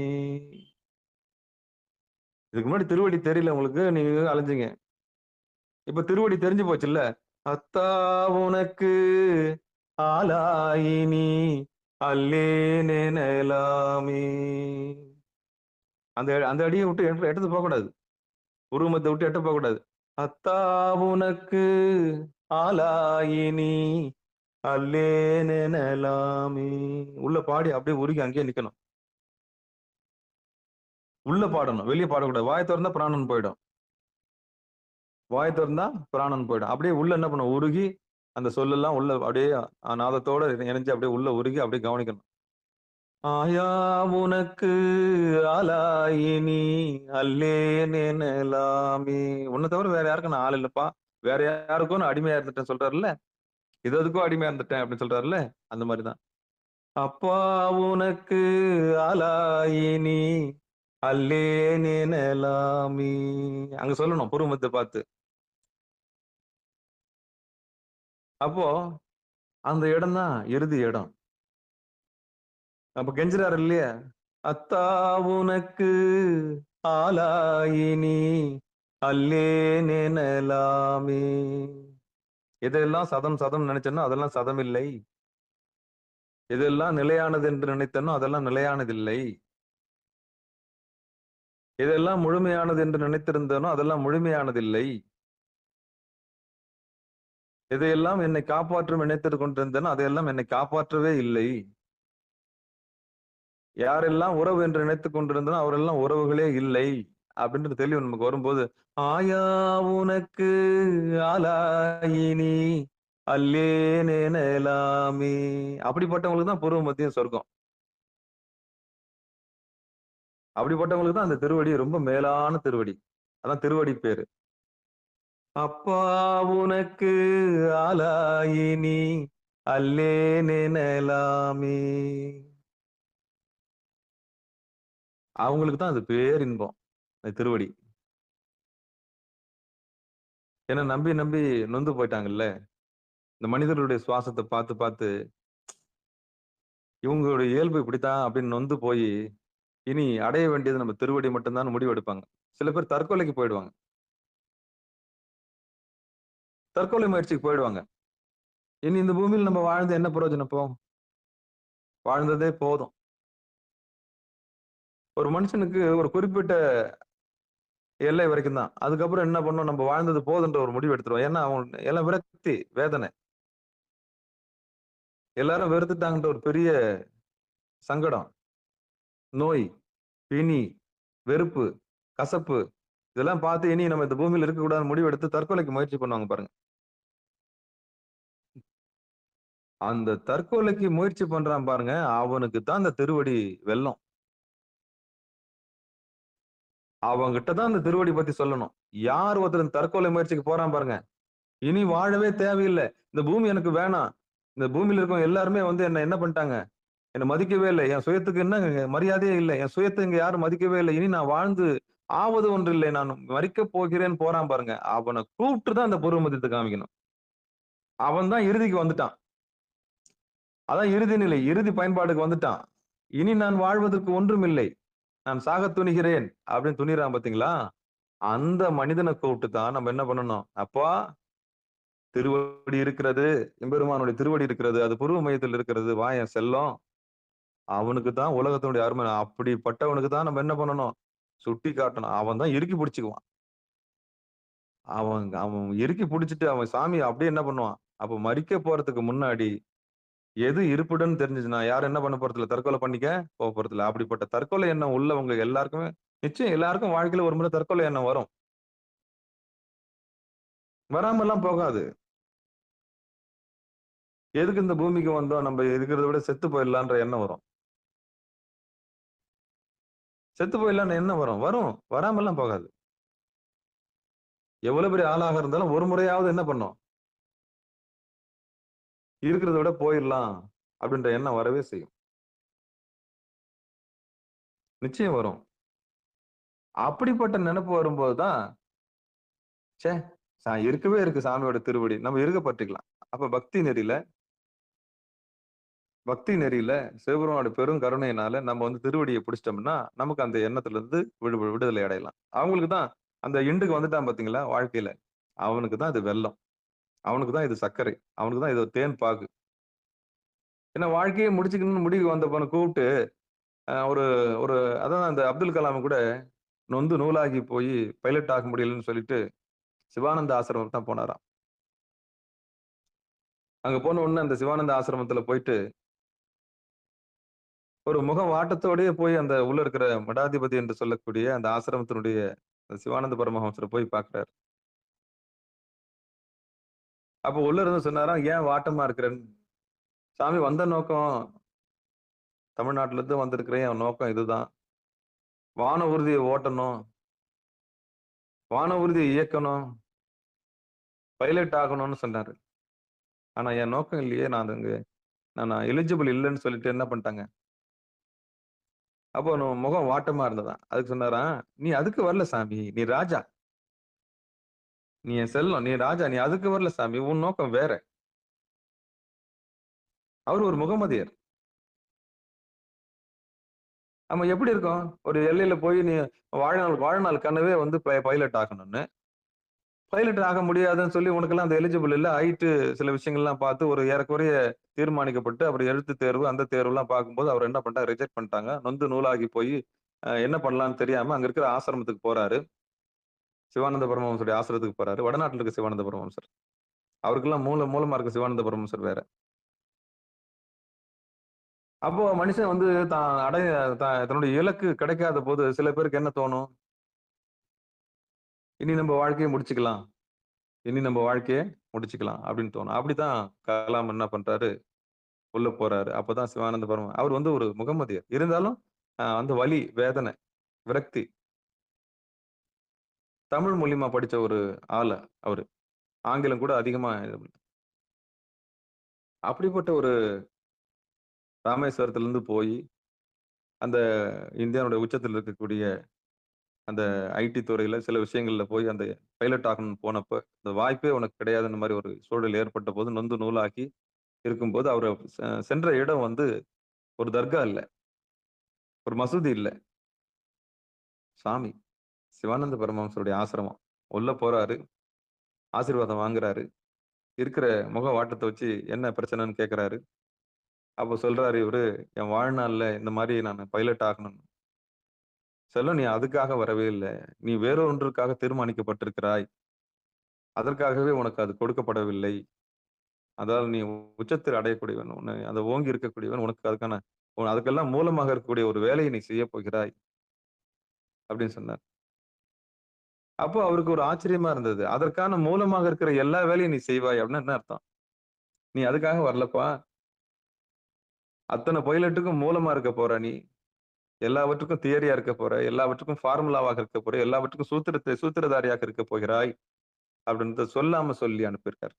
[SPEAKER 1] இதுக்கு முன்னாடி திருவடி தெரியல உங்களுக்கு, நீங்க அலைஞ்சிங்க. இப்ப திருவடி தெரிஞ்சு போச்சுல்ல. அத்தா உனக்கு ஆலாயினி அல்லேனேனலாமே. அந்த அடியை விட்டு எட்டத்து போக கூடாது. உருவமத்தை விட்டு எட்ட போக கூடாது. அத்தா உனக்கு ஆலாயினி அல்லேனேனலாமே. உள்ள பாடி அப்படியே உருகி அங்கேயே நிக்கணும். உள்ள பாடணும், வெளியே பாடக்கூடாது. வாய் திறந்தா பிராணன் போயிடும். வாய் திறந்தா பிராணன் போயிடும். அப்படியே உள்ள என்ன பண்ணும்? உருகி அந்த சொல்லெல்லாம் உள்ள அப்படியே நாதத்தோட இணைஞ்சு அப்படியே உள்ள உருகி அப்படியே கவனிக்கணும். ஆயா உனக்கு ஆலாயினி அல்லேனேனலாமே. உன்னை தவிர வேற யாருக்கும் நான் ஆள் இல்லப்பா, வேற யாருக்கும் நான் அடிமையா இருந்துட்டேன் சொல்றாருல்ல. எதுக்கும் அடிமையா இருந்துட்டேன் அப்படின்னு சொல்றாருல்ல. அந்த மாதிரிதான் அப்பா உனக்கு ஆலாயினி அல்லேனேனலாமே. அங்க சொல்லணும் புருவமத்தை பார்த்து. அப்போ அந்த இடம் தான் இறுதி இடம். அப்ப கெஞ்சுறாரு இல்லையா? அத்தா உனக்கு ஆலாயினி அல்லேனேனலாமே. எதெல்லாம் சதம் சதம் நினைச்சனோ அதெல்லாம் சதம் இல்லை. எதெல்லாம் நிலையானது என்று நினைத்தனோ அதெல்லாம் நிலையானதில்லை. எதெல்லாம் முழுமையானது என்று நினைத்திருந்தனோ அதெல்லாம் முழுமையானதில்லை. எதையெல்லாம் என்னை காப்பாற்றும் நினைத்து கொண்டிருந்தனோ அதையெல்லாம் என்னை காப்பாற்றவே இல்லை. யாரெல்லாம் உறவு என்று நினைத்துக் கொண்டிருந்தனோ அவரெல்லாம் உறவுகளே இல்லை அப்படின்ற தெளிவு நமக்கு வரும்போது, ஆயா உனக்கு ஆலாயினி அல்லேனேனலாமே. அப்படிப்பட்டவங்களுக்கு தான் பூர்வ மத்திய சொர்க்கம். அப்படிப்பட்டவங்களுக்கு தான் அந்த திருவடி ரொம்ப மேலான திருவடி. அதான் திருவடி பேரு. அப்பா உனக்கு ஆளாயினி அல்லேனெனலாமே. அவங்களுக்கு தான் அது பேரின்பம். அந்த திருவடி. ஏன்னா நம்பி, நம்பி நொந்து போயிட்டாங்கல்ல. இந்த மனிதர்களுடைய சுவாசத்த பார்த்து, பார்த்து இவங்களுடைய இயல்பு இப்படித்தான் அப்படின்னு நொந்து போயி, இனி அடைய வேண்டியது நம்ம திருவடி மட்டும் தான்னு முடிவு எடுப்பாங்க. சில பேர் தற்கொலைக்கு போயிடுவாங்க. தற்கொலை முயற்சிக்கு போயிடுவாங்க. இனி இந்த பூமியில நம்ம வாழ்ந்து என்ன பிரயோஜனம் இப்போ? வாழ்ந்ததே போதும். ஒரு மனுஷனுக்கு ஒரு குறிப்பிட்ட எல்லை வரைக்கும் தான். அதுக்கப்புறம் என்ன பண்ணணும்? நம்ம வாழ்ந்தது போதுன்ற ஒரு முடிவு எடுத்துருவோம். ஏன்னா, அவன் எல்லாம் விரக்தி, வேதனை. எல்லாரும் வெறுத்துட்டாங்கன்ற ஒரு பெரிய சங்கடம், நோய், பிணி, வெறுப்பு, கசப்பு இதெல்லாம் பார்த்து இனி நம்ம இந்த பூமியில இருக்கக்கூடாதுன்னு முடிவு எடுத்து தற்கொலைக்கு முயற்சி பண்ணுவாங்க பாருங்க. அந்த தற்கொலைக்கு முயற்சி பண்றான் பாருங்க, அவனுக்கு தான் அந்த திருவடி வெல்லம். அவன்கிட்ட தான் அந்த திருவடி பத்தி சொல்லணும். யார் ஒருத்தர் தற்கொலை முயற்சிக்கு போறான் பாருங்க, இனி வாழவே தேவையில்ல. இந்த பூமி எனக்கு வேணாம். இந்த பூமியில இருக்கவங்க எல்லாருமே வந்து என்ன பண்ணிட்டாங்க? என்ன மதிக்கவே இல்ல. என் சுயத்துக்கு என்ன மரியாதையே இல்ல. என் சுயத்த இங்க யாரும் மதிக்கவே இல்ல. இனி நான் வாழ்ந்து ஆவது ஒன்றில்லை. நான் மரிக்கப் போகிறேன்னு போறான் பாருங்க. அவன கூப்பிட்டு தான் அந்த பூர்வ மத்தியத்த காமிக்கணும். அவன் தான் இறுதிக்கு வந்துட்டான். அதான் இறுதி நிலை. இறுதி பயன்பாடுக்கு வந்துட்டான். இனி நான் வாழ்வதற்கு ஒன்றுமில்லை. நான் சாகத் துணிகிறேன் அப்படின்னு துணிறான் பாத்தீங்களா? அந்த மனிதன கூப்பிட்டு தான் நம்ம என்ன பண்ணணும்? அப்பா திருவடி இருக்கிறது. எம்பெருமானுடைய திருவடி இருக்கிறது. அது பூர்வ மையத்தில் இருக்கிறது. வா என் செல்லம். அவனுக்கு தான் உலகத்தினுடைய அருமை. அப்படிப்பட்டவனுக்கு தான் நம்ம என்ன பண்ணணும்? சுட்டி காட்டணும். அவன் தான் இறுக்கி பிடிச்சுக்குவான். அவன் அவன் இறுக்கி பிடிச்சுட்டு அவன் சாமி அப்படியே என்ன பண்ணுவான்? அப்ப மரிக்க போறதுக்கு முன்னாடி எது இருப்பிடம்னு தெரிஞ்சுச்சுன்னா, யாரும் என்ன பண்ண போறதில்ல. தற்கொலை பண்ணிக்க போறதில்ல. அப்படிப்பட்ட தற்கொலை எண்ணம் உள்ளவங்க எல்லாருக்குமே நிச்சயம் எல்லாருக்கும் வாழ்க்கையில ஒரு முறை தற்கொலை எண்ணம் வரும். வராமல்லாம் போகாது. எதுக்கு இந்த பூமிக்கு வந்தோம்? நம்ம இருக்கிறத விட செத்து போயிடலான்ற எண்ணம் வரும். செத்து போயிடலான்ற எண்ணம் வரும். வரும். வராமல்லாம் போகாது. எவ்வளவு பெரிய ஆளாக இருந்தாலும் ஒரு முறையாவது என்ன பண்ணும்? இருக்கிறத விட போயிடலாம் அப்படின்ற எண்ணம் வரவே செய்யும். நிச்சயம் வரும். அப்படிப்பட்ட நினைப்பு வரும்போது தான், ச்சே! இருக்கவே இருக்கு சாமியோட திருவடி. நம்ம இருக்க பற்றிக்கலாம். அப்ப பக்தி நெறியில சிவபெருமானுடைய பெரும் கருணையினால நம்ம வந்து திருவடிய பிடிச்சிட்டோம்னா, நமக்கு அந்த எண்ணத்துல இருந்து விடுதலை அடையலாம். அவங்களுக்கு தான் அந்த எண்டுக்கு வந்துட்டான் பாத்தீங்களா வாழ்க்கையில, அவனுக்கு தான் இது வெல்லம். அவனுக்கு தான் இது சர்க்கரை. அவனுக்கு தான் இது தேன் பாகு. ஏன்னா வாழ்க்கையே முடிச்சுக்கணும்னு முடிவுக்கு வந்தவன கூப்பிட்டு, ஒரு ஒரு அதான் அந்த அப்துல் கலாம் கூட நொந்து நூலாகி போய் பைலட் ஆக முடியலன்னு சொல்லிட்டு, சிவானந்த ஆசிரமம் தான் போனாராம். அங்க போன உடனே அந்த சிவானந்த ஆசிரமத்துல போயிட்டு, ஒரு முக வாட்டத்தோடயே போய் அந்த உள்ள இருக்கிற மடாதிபதி என்று சொல்லக்கூடிய அந்த ஆசிரமத்தினுடைய சிவானந்த பரமஹம்சர போய் பார்க்கிறாரு. அப்ப உள்ள இருந்து சொன்னாராம், "ஏன் வாட்டமா இருக்கிறேன்னு?" "சாமி வந்த நோக்கம் தமிழ்நாட்டுல இருந்து வந்திருக்கிறேன். என் நோக்கம் இதுதான். வான ஊர்திய ஓட்டணும். வான ஊர்திய இயக்கணும். பைலட் ஆகணும்னு சொன்னாரு. ஆனா என் நோக்கம் இல்லையே. நான் எலிஜிபிள் இல்லன்னு சொல்லிட்டு என்ன பண்ணிட்டாங்க?" அப்போ முகம் வாட்டமா இருந்ததாம். அதுக்கு சொன்னாராம், "நீ அதுக்கு வரல சாமி. நீ ராஜா. நீ என் செல்லம். நீ ராஜா. நீ அதுக்கு வரல சாமி. உன் நோக்கம் வேற." அவரு ஒரு முகமதியர். நம்ம எப்படி இருக்கோம்? ஒரு எல்லையில போய் நீ வாழ்நாள் கனவே வந்து பைலட் ஆகணும்னு. பைலட் ஆக முடியாதுன்னு சொல்லி உனக்கெல்லாம் அந்த எலிஜிபிள் இல்ல. ஹைட்டு சில விஷயங்கள்லாம் பார்த்து ஒரு ஏறக்குறைய தீர்மானிக்கப்பட்டு, அப்புறம் எழுத்துத் தேர்வு, அந்த தேர்வுலாம் பார்க்கும்போது அவர் என்ன பண்ணிட்டாங்க, ரிஜெக்ட் பண்ணிட்டாங்க. நொந்து நூலாகி போய் என்ன பண்ணலாம்ன்னு தெரியாம அங்க இருக்கிற ஆசிரமத்துக்கு போறாரு. சிவானந்த பரமஹம்சருடைய ஆசிரமத்துக்கு போறாரு. வடநாட்டுல இருக்க சிவானந்த பரமஹம்சர். அவருக்கெல்லாம் மூலமா இருக்க சிவானந்த பரமஹம்சர் வேற. அப்போ மனுஷன் வந்து தன்னுடைய இலக்கு கிடைக்காத போது சில பேருக்கு என்ன தோணும்? இனி நம்ம வாழ்க்கைய முடிச்சுக்கலாம். இனி நம்ம வாழ்க்கைய முடிச்சுக்கலாம் அப்படின்னு தோணும். அப்படித்தான் கலாம் என்ன பண்றாரு, உள்ள போறாரு. அப்பதான் சிவானந்த அவர் வந்து ஒரு முகமதியர். இருந்தாலும் அந்த வலி, வேதனை, விரக்தி தமிழ் மூலியமா படிச்ச ஒரு ஆளு அவரு. ஆங்கிலம் கூட அதிகமா அப்படிப்பட்ட ஒரு ராமேஸ்வரத்திலிருந்து போய், அந்த இந்தியாவுடைய உச்சத்தில் இருக்கக்கூடிய அந்த ஐடி துறையில சில விஷயங்கள்ல போய் அந்த பைலட் ஆகணும்னு போனப்ப, இந்த வாய்ப்பே உனக்கு கிடையாதுன்ற மாரி ஒரு சூழல் ஏற்பட்டபோது, நொந்து நூலாகி இருக்கும்போது, அவரு சென்ற இடம் வந்து ஒரு தர்கா இல்ல, ஒரு மசூதி இல்ல. சாமி. சிவானந்த பரமஹம்சருடைய ஆசிரமம். உள்ள போறாரு, ஆசீர்வாதம் வாங்குறாரு. இருக்கிற முக வாட்டத்த வச்சு என்ன பிரச்சனைன்னு கேட்கிறாரு. அப்ப சொல்றாரு இவரு, "என் வாழ்நாள்ல இந்த மாரி நானு பைலட் ஆகணும்னு." "செல்லம் நீ அதுக்காக வரவே இல்ல. நீ வேறொன்றுக்காக தீர்மானிக்கப்பட்டிருக்கிறாய். அதற்காகவே உனக்கு அது கொடுக்கப்படவில்லை. அதாவது நீ உச்சத்தில் அடையக்கூடியவன். உன்னை அந்த ஓங்கி இருக்கக்கூடியவன். உனக்கு அதுக்கான அதுக்கெல்லாம் மூலமாக இருக்கக்கூடிய ஒரு வேலையை நீ செய்யப் போகிறாய்." அப்படின்னு சொன்னார். அப்போ அவருக்கு ஒரு ஆச்சரியமா இருந்தது. அதற்கான மூலமாக இருக்கிற எல்லா வேலையும் நீ செய்வாய் அப்படின்னா என்ன அர்த்தம்? நீ அதுக்காக வரலப்பா. அத்தன பைலட்டுக்கும் மூலமா இருக்க போற நீ. எல்லாவற்றுக்கும் தியரியா இருக்க போற. எல்லாவற்றுக்கும் ஃபார்முலாவாக இருக்க போற. எல்லாவற்றுக்கும் சூத்திரதாரியாக இருக்க போகிறாய். அப்படின்றத சொல்லாம சொல்லி அனுப்பியிருக்காரு.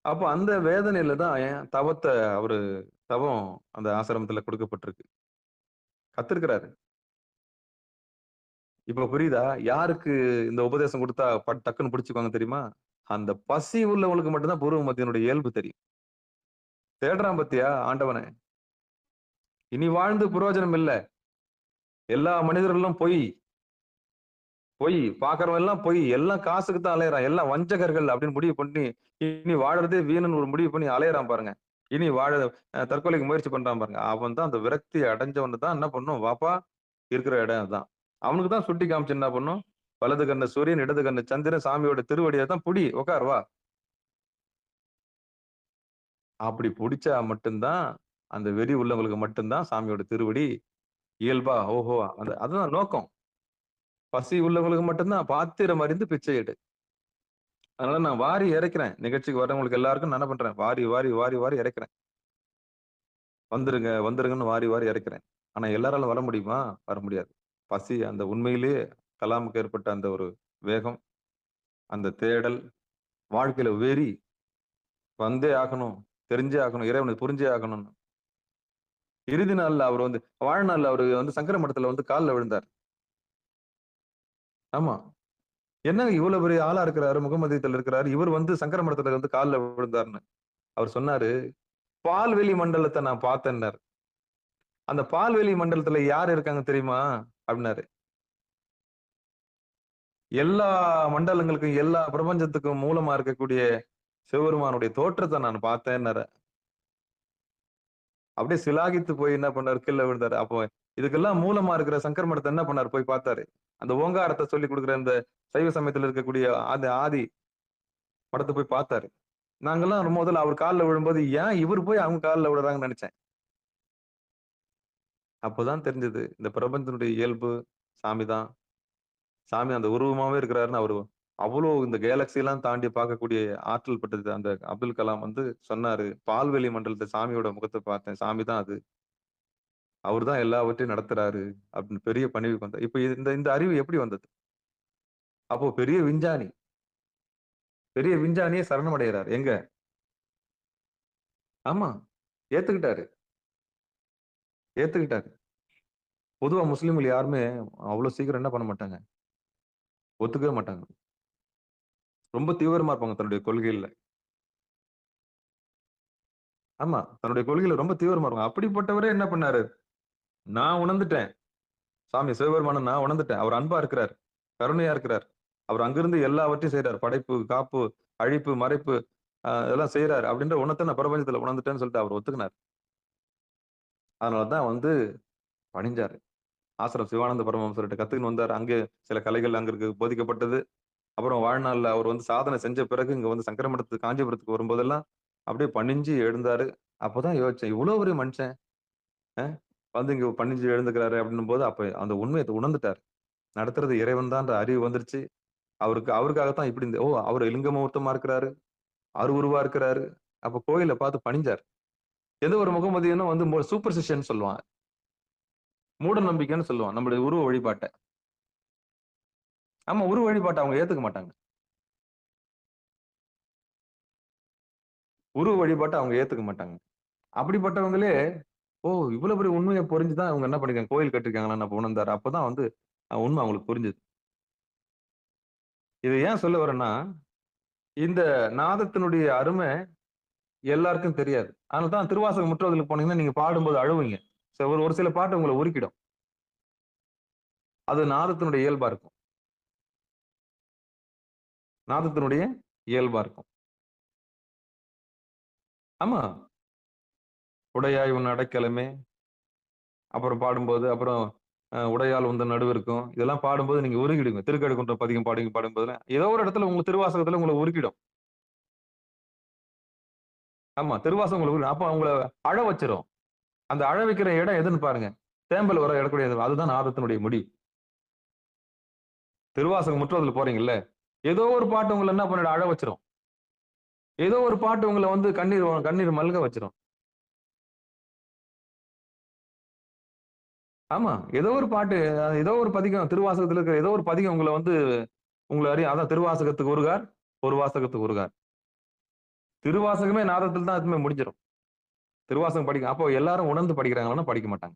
[SPEAKER 1] அப்போ அந்த வேதனையில தான் தவத்த அவரு தவம் அந்த ஆசிரமத்துல கொடுக்கப்பட்டிருக்கு. கத்திருக்கிறாரு. இப்ப புரியுதா? யாருக்கு இந்த உபதேசம் குடுத்தா டக்குன்னு புடிச்சுக்குவாங்க தெரியுமா? அந்த பசி உள்ளவங்களுக்கு மட்டும் தான் பூர்வ மத்தியனுடைய இயல்பு தெரியும். தேடுறான் பாத்தியா ஆண்டவன. இனி வாழ்ந்து பிரயோஜனம் இல்ல. எல்லா மனிதர்களும் பொய். பொய். பார்க்கிறவன் எல்லாம் பொய். எல்லாம் காசுக்கு தான் அலையறான். எல்லாம் வஞ்சகர்கள் அப்படின்னு முடிவு பண்ணி, இனி வாழறதே வீணுன்னு ஒரு முடிவு பண்ணி அலையறான் பாருங்க. இனி வாழ தற்கொலைக்கு முயற்சி பண்றான் பாருங்க. அவன் தான் அந்த விரக்தி அடைஞ்சவன தான் என்ன பண்ணும்? வாப்பா இருக்கிற இடம் அதான். அவனுக்கு தான் சுட்டி காமிச்சு என்ன பண்ணும்? வலது கண்ணு சூரியன், இடது கண்ணு சந்திரன், சாமியோட திருவடிய தான் புடி, உட்கார் வா. அப்படி புடிச்சா மட்டும் தான், அந்த வெறி உள்ளவங்களுக்கு மட்டும் தான் சாமியோட திருவடி இயல்பா, ஓஹோ! அதுதான் நோக்கம். பசி உள்ளவங்களுக்கு மட்டும் தான் பாத்திரம் அறிந்து பிச்சை எடு. அதனால நான் வாரி இறைக்கிறேன். நிகழ்ச்சிக்கு வர்றவங்களுக்கு எல்லாருக்கும் நான் என்ன பண்றேன்? வாரி, வாரி, வாரி, வாரி இறைக்கிறேன். வந்துருங்க, வந்துருங்கன்னு வாரி, வாரி இறைக்கிறேன். ஆனா எல்லாராலும் வர முடியுமா? வர முடியாது. பசி அந்த உண்மையிலேயே கலாமுக்கு ஏற்பட்ட அந்த ஒரு வேகம், அந்த தேடல், வாழ்க்கையில வெறி, வந்தே ஆகணும், தெரிஞ்சே ஆகணும், இறைவனை புரிஞ்சே ஆகணும்னு. இறுதி நாள்ல அவர் வந்து வாழ்நாள்ல அவரு வந்து சங்கர மடத்துல வந்து கால்ல விழுந்தார். ஆமா. என்னங்க இவ்வளவு பெரிய ஆளா இருக்கிறாரு, முகமதியத்துல இருக்கிறாரு. இவர் வந்து சங்கர மடத்துல வந்து கால்ல விழுந்தாருன்னு. அவர் சொன்னாரு, "பால்வெளி மண்டலத்த நான் பார்த்தேன்னாரு. அந்த பால்வெளி மண்டலத்துல யார் இருக்காங்க தெரியுமா?" அப்படின்னாரு. எல்லா மண்டலங்களுக்கும், எல்லா பிரபஞ்சத்துக்கும் மூலமா இருக்கக்கூடிய சிவபெருமானுடைய தோற்றத்த நான் பார்த்தேன்னாரு. அப்படியே சிலாகித்து போய் என்ன பண்ணாரு? கீழ விழுந்தாரு. அப்போ இதுக்கெல்லாம் மூலமா இருக்கிற சங்கர மடத்த என்ன பண்ணாரு? போய் பார்த்தாரு. அந்த ஓங்காரத்த சொல்லிக் குடுக்குற இந்த சைவ சமயத்துல இருக்கக்கூடிய அந்த ஆதி மடத்த போய் பார்த்தாரு. நாங்கெல்லாம் முதல்ல அவர் கால்ல விழும்போது, ஏன் இவரு போய் அவங்க கால்ல விழுறாங்கன்னு நெனச்சேன். அப்பதான் தெரிஞ்சது. இந்த பிரபஞ்சத்தினுடைய இயல்பு சாமி தான். சாமி அந்த உருவமாவே இருக்கிறாருன்னு அவரு அவ்வளோ இந்த கேலக்ஸி எல்லாம் தாண்டி பார்க்கக்கூடிய ஆற்றல் பட்டது. அந்த அப்துல் கலாம் வந்து சொன்னாரு. "பால்வெளி மண்டலத்த சாமியோட முகத்த பார்த்தேன். சாமி தான் அது. அவரு தான் எல்லாவற்றையும் நடத்துறாரு." அப்படின்னு பெரிய பணிவுக்கு வந்தார். இப்ப இந்த இந்த அறிவு எப்படி வந்தது? அப்போ பெரிய விஞ்ஞானி. பெரிய விஞ்ஞானியே சரணமடைகிறார். எங்க? ஆமா. ஏத்துக்கிட்டாரு. ஏத்துக்கிட்டாரு. பொதுவா முஸ்லிம்கள் யாருமே அவ்வளவு சீக்கிரம் என்ன பண்ண மாட்டாங்க. ஒத்துக்கவே மாட்டாங்க. ரொம்ப தீவிரமா இருப்பாங்க தன்னுடைய கொள்கையில. ஆமா. தன்னுடைய கொள்கையில ரொம்ப தீவிரமா இருப்பாங்க. அப்படிப்பட்டவரே என்ன பண்ணாரு? நான் உணர்ந்துட்டேன். சாமி சிவபெருமான நான் உணர்ந்துட்டேன். அவர் அன்பா இருக்கிறார். கருணையா இருக்கிறார். அவர் அங்கிருந்து எல்லாவற்றையும் செய்றார். படைப்பு, காப்பு, அழிப்பு, மறைப்பு இதெல்லாம் செய்றாரு. அப்படின்ற உணர்த்த நான் பிரபஞ்சத்துல உணர்ந்துட்டேன்னு சொல்லிட்டு அவர் ஒத்துக்கினார். அதனால தான் வந்து பணிஞ்சாரு. ஆசிரம் சிவானந்த பரமஹம்சர்ட்ட கத்துக்கின்னு வந்தாரு. அங்கே சில கலைகள் அங்க இருக்கு போதிக்கப்பட்டது. அப்புறம் வாழ்நாள்ல அவர் வந்து சாதனை செஞ்ச பிறகு இங்க வந்து சங்கர மடத்துக்கு காஞ்சிபுரத்துக்கு வரும்போதெல்லாம் அப்படியே பணிஞ்சு எழுந்தாரு. அப்பதான் யோசிச்சேன். இவ்வளவு பெரிய மனுஷன் வந்து இங்க பணிஞ்சு எழுந்துக்கிறாரு அப்படின்னும்போது, அப்ப அந்த உண்மைய உணர்ந்துட்டாரு. நடத்துறது இறைவன் தான்ற அறிவு வந்துருச்சு. அவருக்காகத்தான் இப்படி அவரு லிங்க மூர்த்தமா இருக்கிறாரு. அருவுருவா இருக்கிறாரு. அப்ப கோயில பார்த்து பணிஞ்சாரு. எந்த ஒரு முகமதியனும் வந்து சூப்பர்ஸ்டிஷன் சொல்லுவான். மூட நம்பிக்கைன்னு சொல்லுவான். நம்முடைய உருவ வழிபாட்ட. ஆமா, உருவ வழிபாட்டை அவங்க ஏத்துக்க மாட்டாங்க. உருவ வழிபாட்டை அவங்க ஏத்துக்க மாட்டாங்க. அப்படிப்பட்டவங்களே, ஓ! இவ்வளவு பெரிய உண்மைய புரிஞ்சு தான் அவங்க என்ன பண்ணிருக்காங்க, கோயில் கட்டியிருக்காங்களான்னு அப்ப உணர்ந்தாரு. அப்பதான் வந்து உண்மை அவங்களுக்கு புரிஞ்சது. இத ஏன் சொல்ல வரேன்னா, இந்த நாதத்தினுடைய அருமை எல்லாருக்கும் தெரியாது. அதனால தான் திருவாசகம் முற்றோதலுக்கு போனீங்கன்னா, நீங்க பாடும்போது அழுவீங்க. ஒரு ஒரு சில பாட்டு உங்கள உருக்கிடும். அது நாதத்தினுடைய இயல்பா இருக்கும். நாதத்தினுடைய இயல்பா இருக்கும். ஆமா. "உடையாய் உன் அடைக்கலமே" அப்புறம் பாடும்போது, அப்புறம் "உடையால் உந்தன் நடுவிருக்கும்" இதெல்லாம் பாடும்போது நீங்க உருகிடுங்க. திருக்கழுக்குன்றம் பதிகம் பாடும்போது, ஏதோ ஒரு இடத்துல உங்க திருவாசகத்துல உங்கள உருக்கிடும். ஆமா, திருவாசகம் உங்கள அப்ப உங்கள அழ வச்சிரும். அந்த அழ வைக்கிற இடம் எதுன்னு பாருங்க. தேம்பல் வர இடக்கூடியது. அதுதான் நாதத்தினுடைய முடிவு. திருவாசகம் முற்றோதல் போறீங்கல்ல, ஏதோ ஒரு பாட்டு உங்கள என்ன பண்ணிடும், அழ வச்சிரும். ஏதோ ஒரு பாட்டு உங்கள வந்து கண்ணீர் கண்ணீர் மல்க வச்சிரும். ஆமா. ஏதோ ஒரு பாட்டு, ஏதோ ஒரு பதிகம் திருவாசகத்துல இருக்கிற ஏதோ ஒரு பதிகம் உங்கள வந்து உங்கள அதான் திருவாசகத்துக்கு ஒருகார், ஒரு வாசகத்துக்கு ஒருகார். திருவாசகமே நாதத்துல தான் எப்பவுமே முடிஞ்சிரும். திருவாசகம் அப்போ எல்லாரும் உணர்ந்து படிக்கிறாங்களான்னா படிக்க மாட்டாங்க.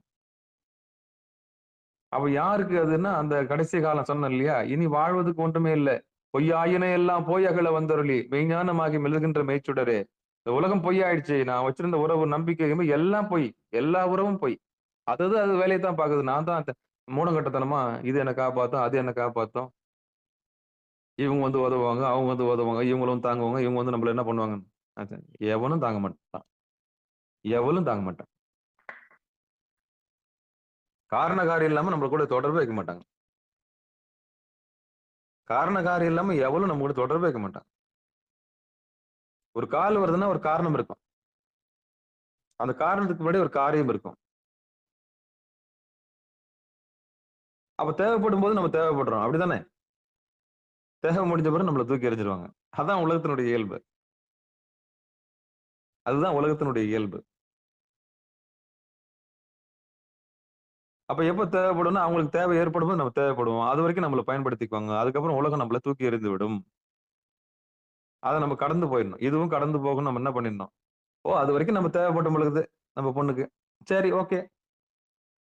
[SPEAKER 1] அப்ப யாருக்கு அதுன்னா, அந்த கடைசி காலம் சொன்னேன் இல்லையா? இனி வாழ்வதற்கு ஒன்றுமே இல்ல. பொய்யாயின எல்லாம் போய் அகல வந்தருளி, மெய்ஞானமாகி மெல்கின்ற மெய்ச்சுடரே. இந்த உலகம் பொய்யாயிடுச்சு. நான் வச்சிருந்த உறவு, நம்பிக்கை எல்லாம் பொய். எல்லா உறவும் பொய். அது வேலைய தான் பாக்குது. நான் தான் மூடங்கட்டத்தனமா இது என்ன காப்பாத்தும், அது என்ன காப்பாத்தும். இவங்க வந்து உதவுவாங்க, அவங்க வந்து உதவுவாங்க. இவங்களும் தாங்குவாங்க. இவங்க வந்து நம்மள என்ன பண்ணுவாங்க. அது எவனும் தாங்க மாட்டான். எவளும் தாங்க மாட்டான். காரண காரியம் இல்லாம நம்ம கூட தொடர்பே வைக்க மாட்டாங்க. காரண காரியம் இல்லாம எவளும் நம்ம கூட தொடர்பே வைக்க மாட்டாங்க. ஒரு கால் வருதுன்னா ஒரு காரணம் இருக்கும். அந்த காரணத்துக்கு முன்னாடி ஒரு காரியம் இருக்கும். அப்ப தேவைப்படும் போது நம்ம தேவைப்படுறோம். அப்படித்தானே? தேவை முடிஞ்ச பிறகு நம்மள தூக்கி எறிஞ்சிருவாங்க. அதான் உலகத்தினுடைய இயல்பு. அதுதான் உலகத்தினுடைய இயல்பு. அப்ப எப்ப தேவைப்படும்னா, அவங்களுக்கு தேவை ஏற்படும்போது நம்ம தேவைப்படுவோம். அதுவரைக்கும் நம்மள பயன்படுத்திக்குவாங்க. அதுக்கப்புறம் உலகம் நம்மள தூக்கி எறிந்து விடும். அத நம்ம கடந்து போயிடணும். இதுவும் கடந்து போகணும் நம்ம என்ன பண்ணிடணும். ஓ! அதுவரைக்கும் நம்ம தேவைப்படும் பொழுது, நம்ம பொண்ணுக்கு. சரி, ஓகே.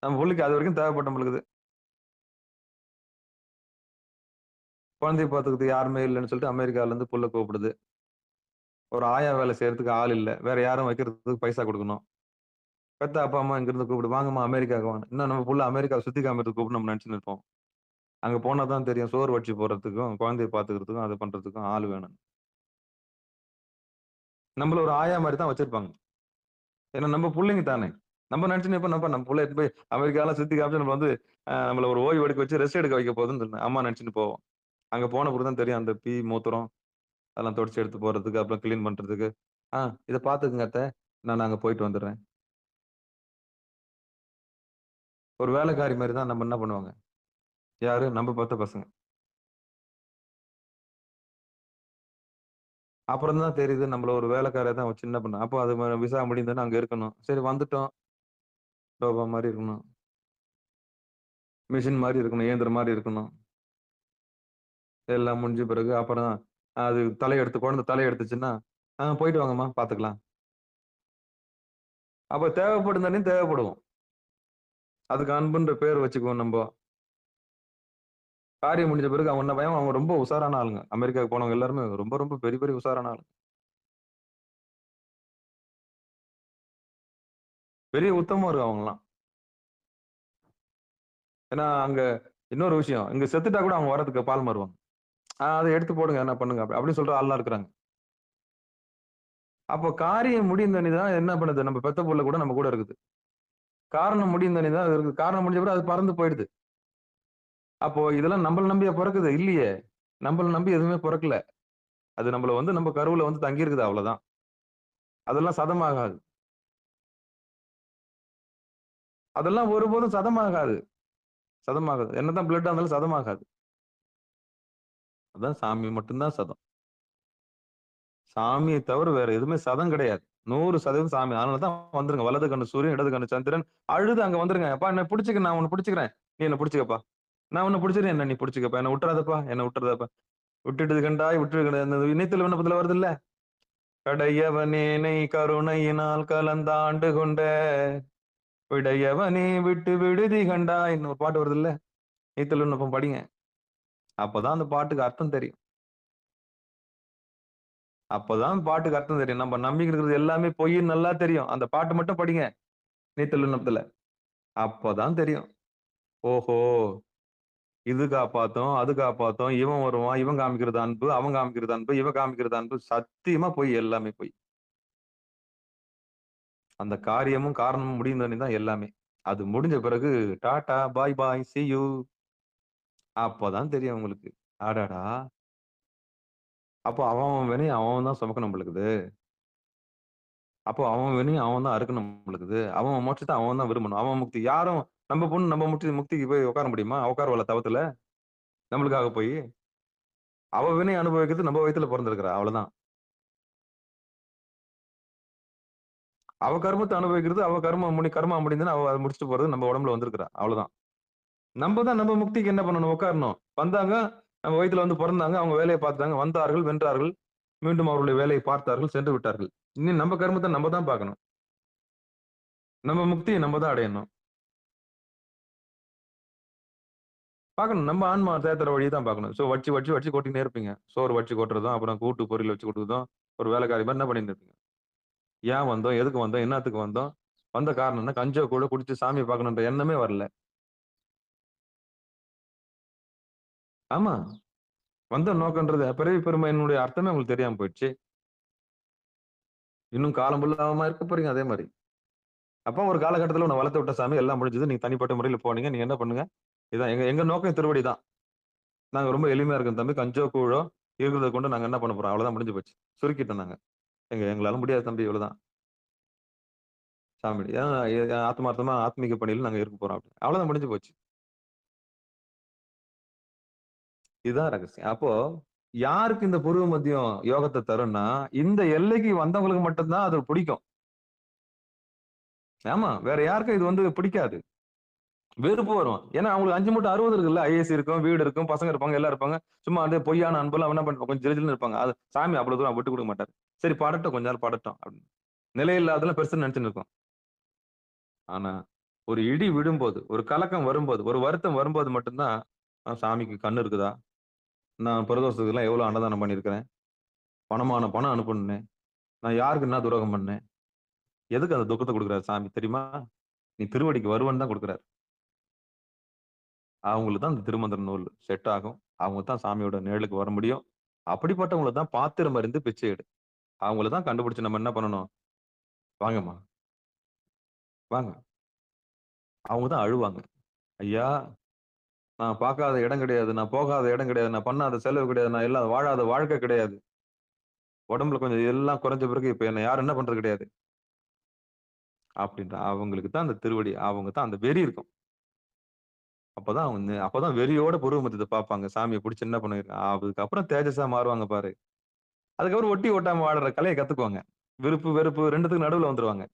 [SPEAKER 1] நம்ம புள்ளைக்கு அதுவரைக்கும் தேவைப்படும் பொழுது. குழந்தைய பாத்துக்கிறதுக்கு யாருமே இல்லன்னு சொல்லிட்டு அமெரிக்கால இருந்து புள்ள கூப்பிடுது. ஒரு ஆயா வேலை செய்யறதுக்கு ஆள் இல்ல. வேற யாரும் வைக்கிறதுக்கு பைசா குடுக்கணும். பெத்த அப்பா, அம்மா இங்கிருந்து கூப்பிடு. வாங்கம்மா அமெரிக்காவுக்கு வாங்க. இன்னும் நம்ம புள்ள அமெரிக்காவ சுத்தி காமிக்கிறதுக்கு கூப்பிட்டு நம்ம நெனச்சுன்னு இருப்போம். அங்க போனா தான் தெரியும். சோறு வடிச்சு போடுறதுக்கும், குழந்தைய பாத்துக்கிறதுக்கும், அது பண்றதுக்கும் ஆள் வேணும். நம்மள ஒரு ஆயா மாரி தான் வச்சிருப்பாங்க. ஏன்னா நம்ம புள்ளைங்க தானே. நம்ம நெனச்சுன்னு இருப்போம், நம்ம புள்ள எடுத்துட்டு போய் அமெரிக்காலாம் சுத்தி காமிச்சு நம்ம வந்து நம்மள ஒரு ஓய்வு எடுக்க வச்சு ரெஸ்ட் எடுக்க வைக்க போகுதுன்னு அம்மா நெனச்சுட்டு போவோம். அங்க போன பிறகு தான் தெரியும் அந்த மூத்திரம் அதெல்லாம் தொடச்சு எடுத்து போடுறதுக்கு, அப்புறம் கிளீன் பண்றதுக்கு. ஆ இத பாத்துக்கங்க அத்த. நான் அங்க போயிட்டு வந்துடுறேன். ஒரு வேலைக்காரி மாரி தான் நம்ம என்ன பண்ணுவாங்க. யாரு? நம்ம பெத்த பசங்க. அப்புறம் தான் தெரியுது நம்மள ஒரு வேலைக்காரியா தான் வச்சு என்ன பண்ண. அப்போ அது விசா முடிந்தோனே அங்க இருக்கணும். சரி வந்துட்டோம். ரோபோ மாரி இருக்கணும். மிஷின் மாரி இருக்கணும். இயந்திரம் மாரி இருக்கணும். எல்லாம் முடிஞ்ச பிறகு அப்புறம் அது தலையெடுத்து குழந்தை தலையெடுத்துச்சுன்னா, போயிட்டு வாங்கம்மா பாத்துக்கலாம். அப்ப தேவைப்படும் தானே தேவைப்படுவோம். அதுக்கு அன்புன்ற பேர் வச்சுக்குவோம் நம்ப. காரியம் முடிஞ்ச பிறகு அவங்க என்ன பயம் அவங்க ரொம்ப உஷாரான ஆளுங்க. அமெரிக்காவுக்கு போனவங்க எல்லாருமே ரொம்ப, ரொம்ப பெரிய, பெரிய உஷாரான ஆளுங்க. பெரிய உத்தமம் இருக்கு அவங்கலாம். ஏன்னா, அங்க இன்னொரு விஷயம். இங்க செத்துட்டா கூட அவங்க வரதுக்கு பால் மாறுவாங்க. அத எடுத்து போடுங்க. என்ன பண்ணுங்க. அப்படின்னு சொல்ற ஆள்லாம் இருக்கிறாங்க. அப்போ காரியம் முடிந்தோனே தான் என்ன பண்ணுது? நம்ம பெத்த புள்ள கூட நம்ம கூட இருக்குது. காரணம் முடிந்தோனே தான் அது இருக்குது. காரணம் முடிஞ்ச பிறகு அது பறந்து போயிடுது. அப்போ இதெல்லாம் நம்மள நம்பியா பொறக்குது? இல்லையே! நம்மள நம்பி எதுவுமே பொறக்கல. அது நம்மள வந்து நம்ம கருவுல வந்து தங்கி இருக்குது அவ்வளவுதான். அதெல்லாம் சதமாகாது. அதெல்லாம் ஒருபோதும் சதமாகாது. சதமாகாது. என்னதான் பிளட்டா இருந்தாலும் சதமாகாது. அதான் சாமி மட்டும் தான் சதம். சாமிய தவிர வேற எதுவுமே சதம் கிடையாது. 100% சாமி. அதனால தான் வந்துருங்க. வலது கண்ணு சூரியன், இடது கண்ணு சந்திரன். அழுது அங்க வந்துருங்க. "அப்பா என்ன புடிச்சுக்க, நான் உன்ன புடிச்சுக்கிறேன். நீ என்ன புடிச்சுக்கப்பா." நான் உன்னை பிடிச்சிருக்கேன், என்ன நீ பிடிச்சிக்கப்பா, என்ன விட்டுறாதப்பா, என்ன விட்டுறதப்பா, விட்டுட்டு கண்டாய் விட்டு அந்த இணையத்துல விண்ணப்பத்துல வருது இல்ல, கடையவனேனை கருணையினால் கலந்தாண்டு கொண்ட விடையவனே விட்டு விடுதி கண்டாய் ஒரு பாட்டு வருது இல்ல, நீத்தல் விண்ணப்பம் படிங்க. அப்பதான் அந்த பாட்டுக்கு அர்த்தம் தெரியும். அப்பதான் பாட்டுக்கு அர்த்தம் தெரியும். நம்ம நம்பிக்கை இருக்கிறது எல்லாமே பொய்ன்னு நல்லா தெரியும். அந்த பாட்டு மட்டும் படிங்க நீத்தல் விண்ணப்பத்துல. அப்பதான் தெரியும். ஓஹோ! இது காப்பாத்தும், அது காப்பாத்தும், இவன் வருவான், இவன் காமிக்கிறது அன்பு, அவன் காமிக்கிறது அன்பு, இவன் காமிக்கிறது அன்பு. சத்தியமா பொய், எல்லாமே பொய். அந்த காரியமும் காரணமும் முடிந்தோனே தான் எல்லாமே. அது முடிஞ்ச பிறகு டாடா, பாய் பாய், see you. அப்பதான் தெரியும் உங்களுக்கு. அடடா! அப்போ அவன் அவன் வினைய அவன் தான் சுமக்கணும் போல இருக்குது. அப்போ அவன் வினைய அவன் தான் அறுக்கணும் போல இருக்குது. அவன் மோட்சத்த அவன் தான் விரும்பணும். அவன் முக்தி. யாரும் நம்ம பொண்ணு நம்ம முக்திக்கு போய் உட்கார முடியுமா? உட்காருவாளா தவத்துல? நம்மளுக்காக போய். அவ வினை அனுபவிக்கிறது நம்ம வயித்துல பொறந்திருக்கிறா. அவ்வளவுதான். அவ கர்மத்தை அனுபவிக்கிறது, அவ கர்மா முடிந்துன்னு அவ அத முடிச்சுட்டு போறது நம்ம உடம்புல வந்திருக்கிறா. அவ்வளவுதான். நம்ம தான் நம்ம முக்திக்கு என்ன பண்ணணும்? உட்காரணும். வந்தாங்க, நம்ம வயித்துல வந்து பொறந்தாங்க, அவங்க வேலைய பார்த்துட்டாங்க, வந்தார்கள், வென்றார்கள், மீண்டும் அவர்களுடைய வேலையை பார்த்தார்கள், சென்று விட்டார்கள். இனி நம்ம கர்மத்த நம்ம தான் பார்க்கணும். நம்ம முக்திய நம்ம தான் அடையணும். பார்க்கணும். நம்ம ஆன்மா தேத்துற வழிய தான் பார்க்கணும். வச்சு கொட்டினே இருப்பீங்க. சோறு வச்சு கொட்டுறதும், அப்புறம் கூட்டு பொரியல் வச்சு கொட்டுறதும், ஒரு வேலைக்காரி மாரி என்ன பண்ணிட்டு இருப்பீங்க? ஏன் வந்தோம்? எதுக்கு வந்தோம்? என்னத்துக்கு வந்தோம்? வந்த காரணம் என்ன? கஞ்சோ கூட குடிச்சு சாமிய பார்க்கணுன்ற எண்ணமே வரல. ஆமா. வந்த நோக்கம்ன்றது பிறவி பெருமையினுடைய அர்த்தமே உங்களுக்கு தெரியாம போயிடுச்சு. இன்னும் காலம் ஃபுல்லாவாம இருக்க போறீங்க அதே மாரி. அப்ப ஒரு காலகட்டத்துல உன்ன வளர்த்து விட்ட சாமி எல்லாம் முடிஞ்சது. நீங்க தனிப்பட்ட முறையில போனீங்க. நீங்க என்ன பண்ணுங்க? இதான் எங்க எங்க நோக்கம் திருவடி தான். நாங்க ரொம்ப எளிமையா இருக்கோம் தம்பி. கஞ்சோ, கூழோ இருக்கிறத கொண்டு நாங்க என்ன பண்ண போறோம்? அவ்வளவுதான் முடிஞ்சு போச்சு. சுருக்கிட்டோம் நாங்க. எங்களால முடியாது தம்பி இவ்வளவுதான். சாமி ஆத்மார்த்தமா ஆத்மீக பணியில நாங்க இருக்க போறோம் அப்படின்னு. அவ்வளவுதான் முடிஞ்சு போச்சு. இதுதான் ரகசியம். அப்போ யாருக்கு இந்த பூர்வ மத்தியம் யோகத்தை தரும்னா, இந்த எல்லைக்கு வந்தவங்களுக்கு மட்டும் தான் அது பிடிக்கும். ஆமா. வேற யாருக்கும் இது வந்து பிடிக்காது. வெறுப்பு வரும். ஏன்னா அவங்களுக்கு 5 மூட்டை 60 இருக்குல்ல. ஐஏஎஸ் இருக்கும், வீடு இருக்கும், பசங்க இருப்பாங்க, எல்லாம் இருப்பாங்க. சும்மா வந்து பொய்யான அன்பெல்லாம் என்ன பண்ணுவாங்க, கொஞ்சம் ஜிலு ஜிலுன்னு இருப்பாங்க. அது சாமி அவ்வளவு தூரம் விட்டு கொடுக்க மாட்டாரு. சரி படட்டும், கொஞ்ச நாள் படட்டும் அப்படின்னு. நிலையில்லாதெல்லாம் பெருசுன்னு நினைச்சுன்னு இருக்கும். ஆனா, ஒரு இடி விழும்போது, ஒரு கலக்கம் வரும்போது, ஒரு வருத்தம் வரும்போது மட்டும்தான், சாமிக்கு கண்ணு இருக்குதா? நான் பிரதோஷத்துக்குலாம் எவ்வளவு அன்னதானம் பண்ணியிருக்கிறேன். பணமான பணம் அனுப்புனேன். நான் யாருக்கு என்ன துரோகம் பண்ணேன்? எதுக்கு அந்த துக்கத்த குடுக்குறாரு சாமி தெரியுமா? நீ திருவடிக்கு வருவன்னு தான் குடுக்குறாரு. அவங்களுக்கு தான் இந்த திருமந்திர நூல் செட் ஆகும். அவங்க தான் சாமியோட நிழலுக்கு வர முடியும். அப்படிப்பட்டவங்கள தான் பாத்திரம் அறிந்து பிச்சை எடு. அவங்கள தான் கண்டுபிடிச்சு நம்ம என்ன பண்ணணும்? வாங்கம்மா, வாங்க. அவங்க தான் அழுவாங்க. ஐயா, நான் பார்க்காத இடம் கிடையாது. நான் போகாத இடம் கிடையாது. நான் பண்ணாத செலவு கிடையாது. நான் எல்லாம் வாழாத வாழ்க்கை கிடையாது. உடம்புல கொஞ்சம் எல்லாம் குறைஞ்ச பிறகு இப்ப என்ன யாரும் என்ன பண்றது கிடையாது. அப்படின்ற அவங்களுக்கு தான் அந்த திருவடி, அவங்க தான் அந்த வெறி இருக்கும். அப்பதான் வெறியோட புருவ மத்தியத்த பார்ப்பாங்க. சாமிய புடிச்சு என்ன பண்ணிருக்கான். அதுக்கப்புறம் தேஜஸா மாறுவாங்க பாரு. அதுக்கப்புறம் ஒட்டி ஒட்டாம வாழற கலைய கத்துக்குவாங்க. விருப்பு, வெறுப்பு 2த்துக்கும் நடுவுல வந்துருவாங்க.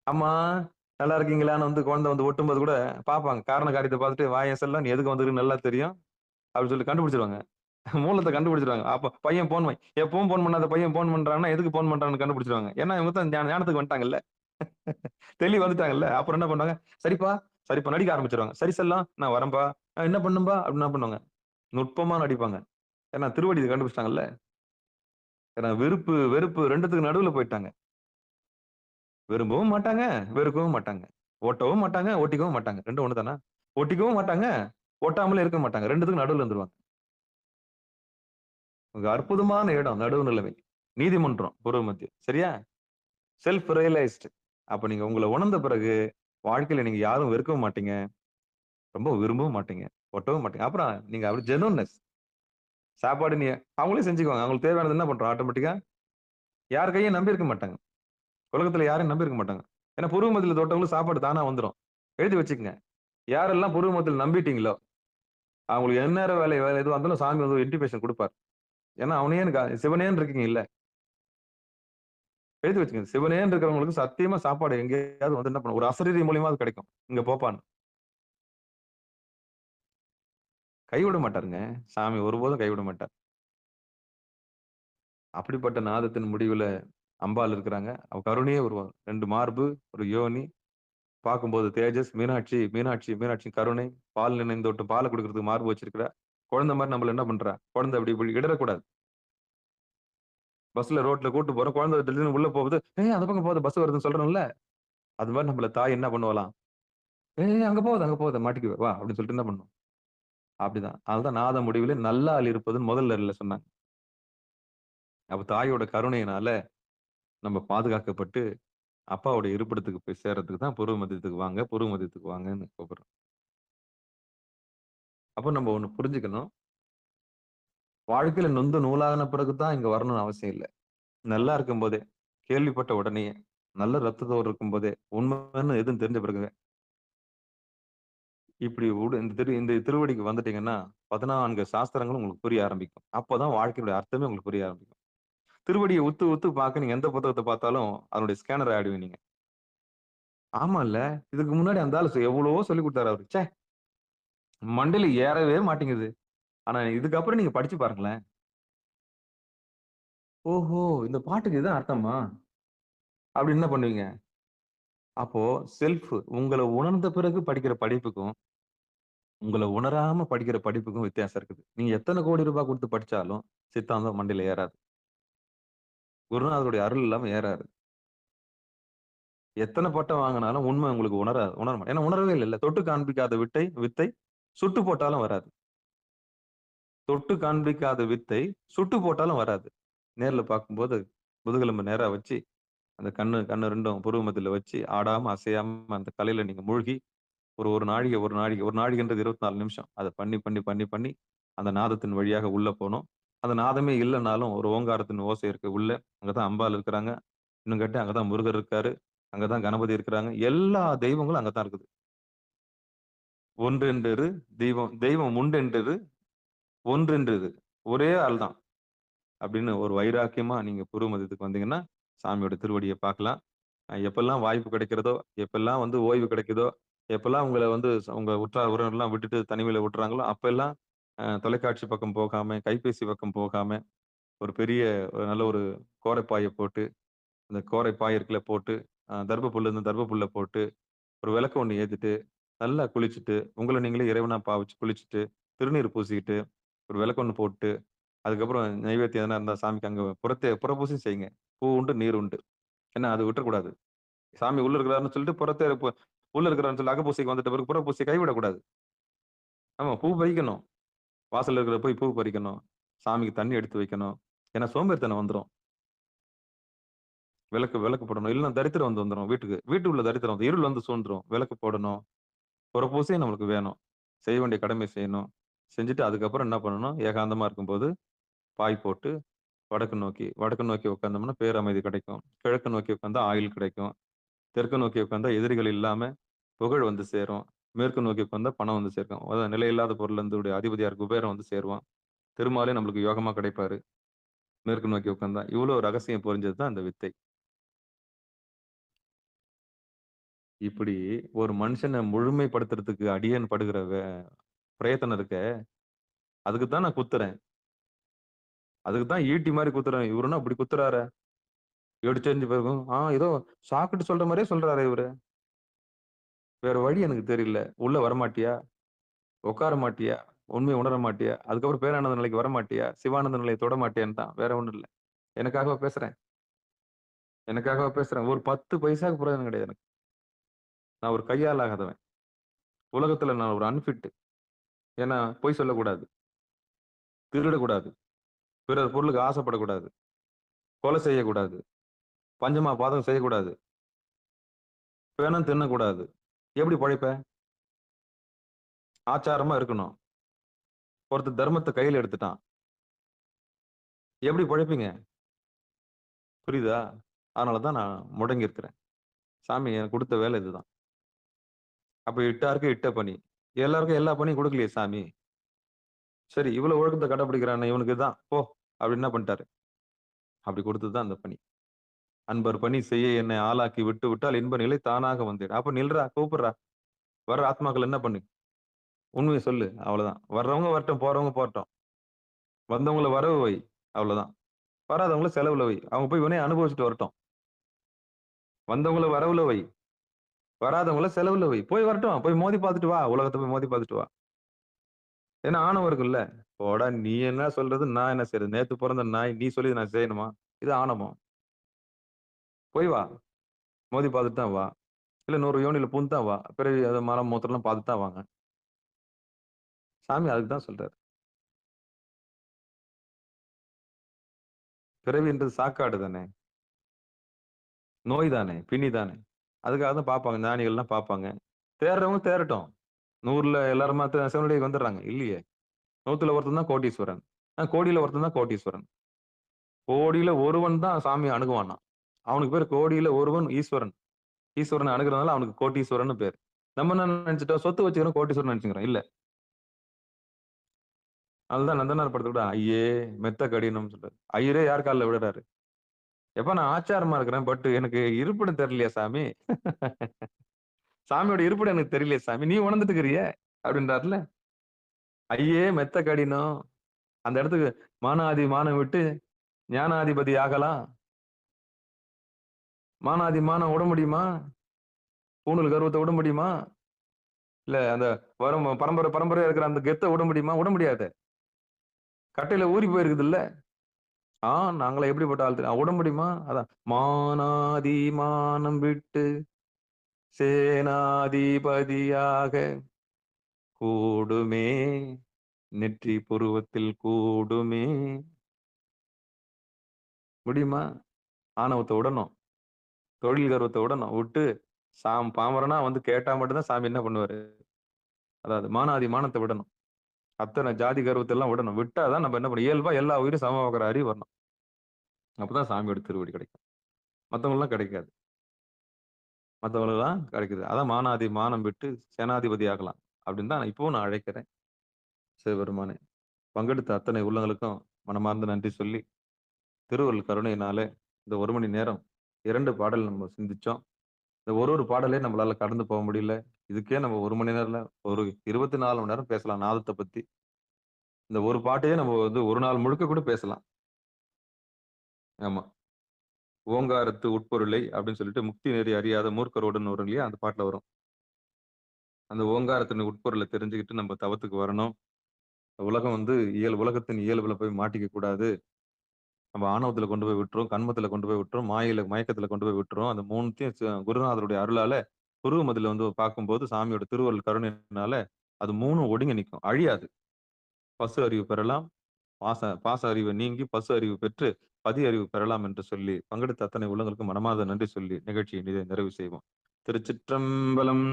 [SPEAKER 1] அம்மா நல்லா இருக்கீங்களான்னு வந்து குழந்தை வந்து ஒட்டும்போது கூட பார்ப்பாங்க. காரண காரியத்த பார்த்துட்டு வாயேன் செல்லம் நீ எதுக்கு வந்திருக்கன்னு நல்லா தெரியும். அப்படின்னு சொல்லி கண்டுபிடிச்சிருவாங்க. மூலத்த கண்டுபிடிச்சிருவாங்க. அப்ப பையன் போன் எப்பவும் போன் பண்ணாத பையன் போன் பண்றான்னா எதுக்கு போன் பண்றான்னு கண்டுபிடிச்சிருவாங்க. ஏன்னா இவங்க தான் ஞானத்துக்கு வந்துட்டாங்கல்ல. தெளிவு வந்துட்டாங்கல்ல. அப்புறம் என்ன பண்ணுவாங்க? சரிப்பா, சரிப்பா நடிக்க ஆரம்பிச்சுருவாங்க. சரி செல்லம் நான் வரேன்பா. என்ன பண்ணும்பா? அப்படின்னு என்ன பண்ணுவாங்க? நுட்பமா நடிப்பாங்க. ஏன்னா திருவடி இத கண்டுபிடிச்சிட்டாங்கல்ல. ஏன்னா விருப்பு, வெறுப்பு 2த்துக்கு நடுவுல போயிட்டாங்க. விரும்பவும் மாட்டாங்க, வெறுக்கவும் மாட்டாங்க. ஓட்டவும் மாட்டாங்க, ஒட்டிக்கவும் மாட்டாங்க. 2ம் ஒண்ணு தானா? ஒட்டிக்கவும் மாட்டாங்க, ஒட்டாமலே இருக்க மாட்டாங்க. 2த்துக்கும் நடுவுல இருந்துருவாங்க. ஒரு அற்புதமான இடம் நடுவு நிலைமை. நீதிமன்றம் பூர்வ மத்தியம். சரியா? Self realised. அப்ப நீங்க உங்கள உணர்ந்த பிறகு வாழ்க்கையில நீங்க யாரும் வெறுக்கவும் மாட்டீங்க. ரொம்ப விரும்பவும் மாட்டீங்க. ஒட்டவும் மாட்டீங்க. அப்புறம் நீங்க அப்படி ஜெனுயின்னஸ். சாப்பாடு அவங்களே செஞ்சுக்குவாங்க. அவங்களுக்கு தேவையானது என்ன பண்றோம் ஆட்டோமேட்டிக்கா? யார் கையும் நம்பி இருக்க மாட்டாங்க. உலகத்துல யாரையும் நம்பி இருக்க மாட்டாங்க. ஏன்னா பூர்வ மத்தியில தொட்டவங்களுக்கு சாப்பாடு தானா வந்துரும். எழுதி வச்சுக்கங்க. யாரெல்லாம் பூர்வ மத்தியில நம்பிட்டீங்களோ, அவங்களுக்கு எந்நேரம் வேலை எதுவா இருந்தாலும் சாமி வந்து ஒரு இன்டிமேஷன் குடுப்பார். ஏன்னா அவனேன்னு சிவனேன்னு இருக்கீங்க இல்ல. எழுதி வச்சுக்கங்க. சிவனேன்னு இருக்கிறவங்களுக்கு சத்தியமா சாப்பாடு எங்கேயாவது வந்து என்ன பண்ணும், ஒரு அசரீரி மூலியமாவது கிடைக்கும். இங்க போப்பான்னு. கைவிட மாட்டாருங்க. சாமி ஒருபோதும் கைவிட மாட்டார். அப்படிப்பட்ட நாதத்தின் முடிவுல அம்பாள் இருக்கிறாங்க. அவ கருணையே உருவம். 2 மார்பு, ஒரு யோனி, பார்க்கும்போது தேஜஸ், மீனாட்சி, மீனாட்சி, மீனாட்சி கருணை, பால் நினைந்தோட்டும் பால குடுக்குறதுக்கு மார்பு வச்சிருக்கிறா. குழந்தை மாரி நம்மள என்ன பண்றா? குழந்தை அப்படி இப்படி இடறக்கூடாது. பஸ்ல ரோட்ல கூட்டு போறோம். குழந்தை திடீர்னு உள்ள போகுது. "ஏய் அந்த பக்கம் போகுது பஸ் வருதுன்னு" சொல்றோம்ல. அது மாரி நம்மள தாய் என்ன பண்ணுவாளாம்? "ஏய் அங்க போகுது, அங்க போகுது மாட்டிக்குவ வா" அப்படின்னு சொல்லிட்டு என்ன பண்ணும்? அப்படிதான். அதுதான் நாத முடிவிலே நல்லாள் இருப்பதுன்னு முதல் லைன்ல சொன்னாங்க. அப்ப தாயோட கருணையினால நம்ம பாதுகாக்கப்பட்டு, அப்பாவோட இருப்பிடத்துக்கு போய் சேர்றதுக்கு தான் பூர்வ மத்தியத்துக்கு வாங்க, பூர்வ மத்தியத்துக்கு வாங்கன்னு கூப்பிடுறோம். அப்ப நம்ம ஒண்ணு புரிஞ்சுக்கணும். வாழ்க்கையில நொந்து நூலான பிறகு தான் இங்க வரணும்னு அவசியம் இல்ல. நல்லா இருக்கும்போதே, கேள்விப்பட்ட உடனேயே, நல்ல ரத்தத்தோடு இருக்கும்போதே, உண்மைன்னு எதுன்னு தெரிஞ்ச பிறகு, இப்படி இந்த திருவடிக்கு வந்துட்டீங்கன்னா, 14 சாஸ்திரங்களும் உங்களுக்கு புரிய ஆரம்பிக்கும். அப்பதான் வாழ்க்கையுடைய அர்த்தமே உங்களுக்கு புரிய ஆரம்பிக்கும். திருவடிய உத்து உத்து பார்க்க நீங்க எந்த புத்தகத்த பார்த்தாலும், அதனுடைய ஸ்கேனர் ஆயிடுவீங்க நீங்க. ஆமால்ல, இதுக்கு முன்னாடி அந்த ஆளு எவ்வளவோ சொல்லிக் குடுத்தாரு அவரு. ச்சே! மண்டையில ஏறவே மாட்டேங்குது. ஆனா இதுக்கப்புறம் நீங்க படிச்சு பாருங்களேன். ஓஹோ! இந்த பாட்டுக்கு இதான் அர்த்தமா? அப்படின்னு என்ன பண்ணுவீங்க? அப்போ உங்கள உணர்ந்த பிறகு படிக்கிற படிப்புக்கும், உங்கள உணராம படிக்கிற படிப்புக்கும் வித்தியாசம் இருக்குது. நீங்க எத்தன கோடி ரூபாய் குடுத்து படிச்சாலும், சித்தாந்தம் மண்டையில ஏறாது. குருநாதருடைய அருள் இல்லாம ஏறாது. எத்தன பட்டம் வாங்குனாலும் உண்மை உங்களுக்கு ஏன்னா உணரவே இல்லல்ல. தொட்டு காண்பிக்காத வித்தை சுட்டு போட்டாலும் வராது. தொட்டு காண்பிக்காத வித்தை சுட்டு போட்டாலும் வராது. நேர்ல பார்க்கும்போது முதுகெலும்பு நேரா வச்சு, அந்த கண்ணு 2ம் புருவ மத்தியில வச்சு, ஆடாம, அசையாம அந்த கலையில நீங்க மூழ்கி, ஒரு நாழிகைன்றது 24 நிமிஷம். அத பண்ணி, பண்ணி, பண்ணி, பண்ணி அந்த நாதத்தின் வழியாக உள்ள போணும். அந்த நாதமே இல்லன்னாலும் ஒரு ஓங்காரத்தின் ஓசை இருக்கு உள்ள. அங்க தான் அம்பாள் இருக்கிறாங்க. இன்னும் கேட்டா அங்க தான் முருகர் இருக்காரு. அங்க தான் கணபதி இருக்கிறாங்க. எல்லா தெய்வங்களும் அங்க தான் இருக்குது. ஒன்றென்றிரு தெய்வம் உண்டென்றிரு ஒன்றென்றிரு. ஒரே ஆள் தான். அப்படின்னு ஒரு வைராக்கியமா நீங்க பூர்வ மத்தியத்துக்கு வந்தீங்கன்னா, சாமியோட திருவடிய பார்க்கலாம். எப்பல்லாம் வாய்ப்பு கிடைக்கிறதோ, எப்பல்லாம் ஓய்வு கிடைக்குதோ, எப்பல்லாம் உங்கள உங்க உற்றார் உறவினர்லாம் விட்டுட்டு தனிமையில விட்டுறாங்களோ, அப்பல்லாம் தொலைக்காட்சி பக்கம் போகாம, கைபேசி பக்கம் போகாம, ஒரு பெரிய நல்ல ஒரு கோரைப்பாய போட்டு, அந்த கோரைப்பாய் இருக்குல்ல போட்டு, தர்ப புல்லு இருந்தா தர்ப புல்ல போட்டு, ஒரு விளக்கு ஒண்ணு ஏத்திட்டு, நல்லா குளிச்சுட்டு, உங்கள நீங்களே இறைவனா பாவிச்சு குளிச்சுட்டு, திருநீர் பூசிக்கிட்டு, ஒரு விளக்கு ஒண்ணு போட்டு, அதுக்கப்புறம் நைவேத்தியம் எதனா இருந்தா சாமிக்கு அங்க புறப்பூசையும் செய்யுங்க. பூ உண்டு, நீர் உண்டு. ஏன்னா அது விட்டுறக்கூடாது. சாமி உள்ள இருக்கிறாருன்னு சொல்லிட்டு உள்ள இருக்கிறாருன்னு சொல்லி அகப்பூசைக்கு வந்துட்ட பிறகு புறப்பூசைய கைவிடக்கூடாது. ஆமா, பூ பறிக்கணும். வாசல்ல இருக்கிற போய் பூ பறிக்கணும். சாமிக்கு தண்ணி எடுத்து வைக்கணும். ஏன்னா சோம்பேறித்தனம் வந்துரும். விளக்கு போடணும். இல்லன்னா தரித்திரம் வந்துரும் வீட்டுக்கு. வீட்டுக்குள்ள தரித்திரம் இருள் சூழ்ந்துரும். விளக்கு போடணும். புறப்பூசையும் நம்மளுக்கு வேணும். செய்ய வேண்டிய கடமை செய்யணும். செஞ்சுட்டு அதுக்கப்புறம் என்ன பண்ணணும், ஏகாந்தமா இருக்கும்போது பாய் போட்டு வடக்கு நோக்கி உட்கார்ந்தோம்னா பேரமைதி கிடைக்கும். கிழக்கு நோக்கி உட்கார்ந்தா ஆயுள் கிடைக்கும். தெற்கு நோக்கி உட்கார்ந்தா எதிரிகள் இல்லாம புகழ் சேரும். மேற்கு நோக்கி உட்கார்ந்தா பணம் சேர்க்கும். அதான் நிலையில்லாத பொருள் அதிபதியா குபேரன் சேருவான். திருமாலே நம்மளுக்கு யோகமா கிடைப்பாரு. மேற்கு நோக்கி உட்கார்ந்தா. இவ்வளவு ரகசியம் புரிஞ்சது தான் இந்த வித்தை. இப்படி ஒரு மனுஷன முழுமைப்படுத்துறதுக்கு அடியேன் படுகிற பிரயத்தனம் இருக்கே, அதுக்கு தான் நான் குத்துறேன். அதுக்கு தான் ஈட்டி மாரி குத்துறேன். இவரு என்ன இப்படி குத்துறாரே? எடுத்தெறிஞ்சு பிறகும், ஏதோ சாக்குட்டு சொல்ற மாரியே சொல்றாரே இவரு. வேற வழி எனக்கு தெரியல. உள்ள வரமாட்டியா? உட்கார மாட்டியா? உண்மைய உணர மாட்டியா? அதுக்கப்புறம் பேரானந்த நிலைக்கு வரமாட்டியா? சிவானந்த நிலைய தொட மாட்டியான்னு தான். வேற ஒண்ணும் இல்ல. எனக்காகவா பேசுறேன்? எனக்காகவா பேசுறேன்? ஒரு 10 பைசாக்கு பிரயோஜனம் கிடையாது எனக்கு. நான் ஒரு கையால் ஆகாதவன். உலகத்துல நான் ஒரு அன்ஃபிட். ஏன்னா பொய் சொல்லக்கூடாது. திருடக்கூடாது. பிறர் பொருளுக்கு ஆசைப்படக்கூடாது. கொலை செய்யக்கூடாது. பஞ்சமா பாதகம் செய்யக்கூடாது. பிணம் தின்னக்கூடாது. எப்படி பொழைப்ப? ஆச்சாரமா இருக்கணும். ஒருத்தன் தர்மத்த கையில எடுத்துட்டான். எப்படி பொழைப்பீங்க? புரியுதா? அதனால தான் நான் முடங்கி இருக்கிறேன். சாமி எனக்கு குடுத்த வேலை இதுதான். அப்ப இட்டாருக்கு இட்ட பணி. எல்லாருக்கும் எல்லா பணியும் குடுக்கலையே சாமி. சரி இவ்வளவு ஒழுக்கத்த கடைப்பிடிக்கிறானே இவனுக்கு இதான் போ அப்படின்னு என்ன பண்ணிட்டாரு. அப்படி குடுத்தது தான் அந்த பணி. அன்பர் பணி செய்ய என்னை ஆளாக்கி விட்டு விட்டால் இன்ப நிலை தானாக வந்தேன். அப்ப நில்றா, கூப்பிடுறா. வர்ற ஆத்மாக்கள் என்ன பண்ணு? உண்மையை சொல்லு, அவ்வளவுதான். வர்றவங்க வரட்டும், போறவங்க போகட்டும். வந்தவங்கள வரவு வை, அவ்வளவுதான். வராதவங்கள செலவுல வை. அவங்க போய் வினைய அனுபவிச்சுட்டு வரட்டும். வந்தவங்கள வரவுல வை, வராதவங்கள செலவுல வை. போய் வரட்டும், போய் மோதி பார்த்துட்டு வா, உலகத்த போய் மோதி பார்த்துட்டு வா. ஏன்னா ஆணவம் இருக்குல்ல. போடா நீ என்ன சொல்றது, நான் என்ன செய்யறது? நேத்து பிறந்த நாய், நீ சொல்லி நான் செய்யணுமா? இது ஆணவம். போய் வா, மோதி பார்த்துட்டு தான் வா. இல்ல 100 யோனியில புகுந்து தான் வா. பிறவி அது மலம் மூத்திரம்லாம் பார்த்துட்டு தான் வாங்க. சாமி அதுக்கு தான் சொல்றாரு. பிறவின்றது சாக்காடு தானே, நோய் தானே, பிணி தானே. அதுக்காக தான் பார்ப்பாங்க, ஞானிகள்லாம் பார்ப்பாங்க. தேடுறவங்க தேறட்டும். 100ல எல்லாருமா சிவனடிக்கு வந்துடுறாங்க இல்லையே. 100ல ஒருத்தன் தான் கோடீஸ்வரன். கோடியில ஒருத்தன் தான் கோடீஸ்வரன். கோடியில ஒருவன் தான் சாமியை அணுகுவானாம். அவனுக்கு பேர் கோடியில ஒருவன் ஈஸ்வரன். ஈஸ்வரனை அணுகுறதுனால அவனுக்கு கோட்டீஸ்வரன் பேர். நம்ம என்ன நினைச்சிட்டோம், சொத்து வச்சுக்கிறோம் கோட்டீஸ்வரன் நினைச்சுக்கிறோம். இல்ல, அதுதான் நந்தனார் படத்தை விட ஐயே மெத்த கடினம் சொல்றாரு. ஐயரே யார் காலில் விடுறாரு? எப்ப நான் ஆச்சாரமா இருக்கிறேன், பட் எனக்கு இருப்பிடம் தெரியலையா சாமி? சாமியோட இருப்பிடம் எனக்கு தெரியலையா சாமி, நீ உணர்ந்துட்டு இருக்கிறிய அப்படின்றாருல. ஐயே மெத்த கடினம். அந்த இடத்துக்கு மானாதி மானம் விட்டு ஞானாதிபதி ஆகலாம். மானாதி மானம் விட முடியுமா? பூணூல் கர்வத்தை விட முடியுமா? இல்ல அந்த வரும் பரம்பரை பரம்பரையா இருக்கிற அந்த கெத்தை விட முடியுமா? விட முடியாது. கட்டையில ஊறி போயிருக்குது இல்ல. நாங்கள எப்படிப்பட்ட ஆள் தெரியும், விட முடியுமா? அதான் மானாதி மானம் விட்டு சேனாதிபதியாக கூடுமே, நெற்றி புருவத்தில் கூடுமே. முடியுமா? ஆணவத்தை விடணும், தொழில் கர்வத்தை விடணும். விட்டு பாமரனா வந்து கேட்டா மட்டும்தான் சாமி என்ன பண்ணுவாரு? அதாவது மானாதி மானத்தை விடணும். அத்தனை ஜாதி கர்வத்தை எல்லாம் விடணும். விட்டாதான் நம்ம என்ன பண்ணணும், இயல்பா எல்லா உயிரும் சமமாகிற அறிவு வரணும். அப்பதான் சாமியோட திருவடி கிடைக்கும். மத்தவங்க எல்லாம் கிடைக்காது. மத்தவங்களுக்கு தான் கிடைக்குது. அதான் மானாதி மானம் விட்டு சேனாதிபதி ஆகலாம் அப்படின்னு தான் இப்பவும் நான் அழைக்கிறேன். சிவபெருமானே, பங்கெடுத்த அத்தனை உள்ளங்களுக்கும் மனமார்ந்த நன்றி சொல்லி, திருவருள் கருணையினால இந்த 1 மணி நேரம் 2 பாடல் நம்ம சிந்திச்சோம். இந்த ஒரு பாடலே நம்மளால கடந்து போக முடியல. இதுக்கே நம்ம 1 மணி நேரம்ல ஒரு 24 மணி நேரம் பேசலாம் நாதத்தை பத்தி. இந்த ஒரு பாட்டையே நம்ம வந்து ஒரு நாள் முழுக்க கூட பேசலாம். ஆமா. ஓங்காரத்து உட்பொருளை அப்படின்னு சொல்லிட்டு முக்தி நெறி அறியாத மூர்க்கரோடுன்னு வரும் இல்லையா, அந்த பாட்டுல வரும். அந்த ஓங்காரத்தின் உட்பொருளை தெரிஞ்சுக்கிட்டு நம்ம தவத்துக்கு வரணும். உலகம் வந்து உலகத்தின் இயல்புல போய் மாட்டிக்க கூடாது. நம்ம ஆணவத்துல கொண்டு போய் விட்டுரும், கண்மத்துல கொண்டு போய் விட்டுரும், மயக்கத்துல கொண்டு போய் விட்டுரும். அந்த 3த்தையும் குருநாதருடைய அருளால புருவமதில வந்து பார்க்கும்போது சாமியோட திருவருள் கருணையினால அது 3ம் ஒடுங்கி நிக்கும். அழியாது. பசு அறிவு பெறலாம். பாச அறிவு நீங்கி பசு அறிவு பெற்று பதி அறிவு பெறலாம் என்று சொல்லி பங்கெடுத்த அத்தனை உள்ளங்களுக்கும் மனமார்ந்த நன்றி சொல்லி நிகழ்ச்சியை நிறைவு செய்வோம். திருச்சிற்றம்பலம்.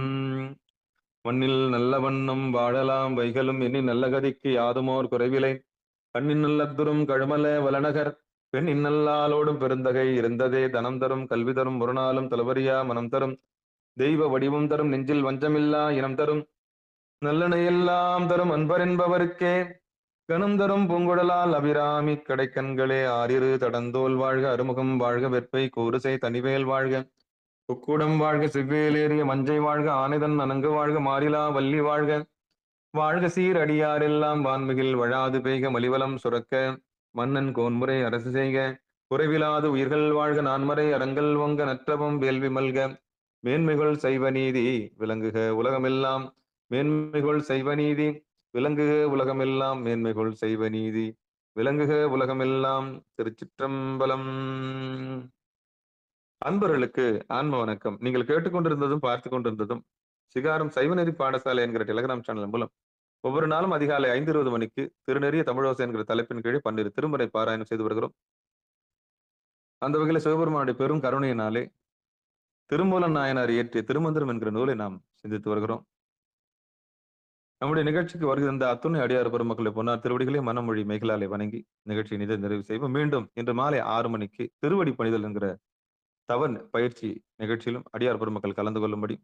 [SPEAKER 1] மண்ணில் நல்ல வண்ணம் வாழலாம் வைகளும் எண்ணி நல்ல கதிக்கு யாதுமோர் குறைவிலை. கண்ணின் நல்லத்துறும் கழுமல வளநகர் பெண்ணின் நல்லாலோடும் பெருந்தகை இருந்ததே தனம் தரும் கல்வி தரும் ஒரு நாளும் தளவரியா மனம் தரும் தெய்வ வடிவம் தரும் நெஞ்சில் வஞ்சமில்லா இனம் தரும் நல்லனையெல்லாம் தரும் அன்பர் என்பவருக்கே கணம் தரும் பூங்குழலால் அபிராமி கடைக்கண்களே ஆறிரு தடந்தோல் வாழ்க அருமுகம் வாழ்க வெற்பை கூறுசை தனிவேல் வாழ்க குக்குடம் வாழ்க செவ்வேலேறிய மஞ்சை வாழ்க ஆனைதன் அணங்கு வாழ்க மாறிலா வள்ளி வாழ்க வாழ்க சீர் அடியாரெல்லாம் வான்மிகில் வழாது பெய்க மலிவலம் சுரக்க மன்னன் கோன்முறை அரசு செய்க குறைவிலாது உயிர்கள் வாழ்க நான்மறை அறங்கள் வங்க நற்றவம் வேள்வி மல்க மேன்மைகள் சைவ நீதி விளங்குக உலகமெல்லாம் மேன்மைகள் சைவ நீதி விளங்குக உலகமெல்லாம் மேன்மைகள் செய்வ நீதி விளங்குக உலகமெல்லாம். திருச்சிற்றம்பலம். அன்பர்களுக்கு ஆன்ம வணக்கம். நீங்கள் கேட்டுக்கொண்டிருந்ததும் பார்த்து கொண்டிருந்ததும் சிகாரம் சைவநெறி பாடசாலை என்கிற டெலிகிராம் சேனல் மூலம் ஒவ்வொரு நாளும் அதிகாலை 5:20 மணிக்கு திருநெறிய தமிழோசை என்கிற தலைப்பின் கீழே 12 திருமுறை பாராயணம் செய்து வருகிறோம். அந்த வகையில் சிவபெருமானுடைய பெரும் கருணையினாலே திருமூலன் நாயனார் இயற்றிய திருமந்திரம் என்கிற நூலை நாம் சிந்தித்து வருகிறோம். நம்முடைய நிகழ்ச்சிக்கு வருகின்ற அத்துணை அடியார் பெருமக்களை பொன்னார் திருவடிகளே மனமொழி மேகலாலை வணங்கி நிகழ்ச்சியை நிறைவு செய்வோம். மீண்டும் இன்று மாலை 6 மணிக்கு திருவடி பணிதல் என்கிற தவன் பயிற்சி நிகழ்ச்சியிலும் அடியார் பெருமக்கள் கலந்து கொள்ளும்படி,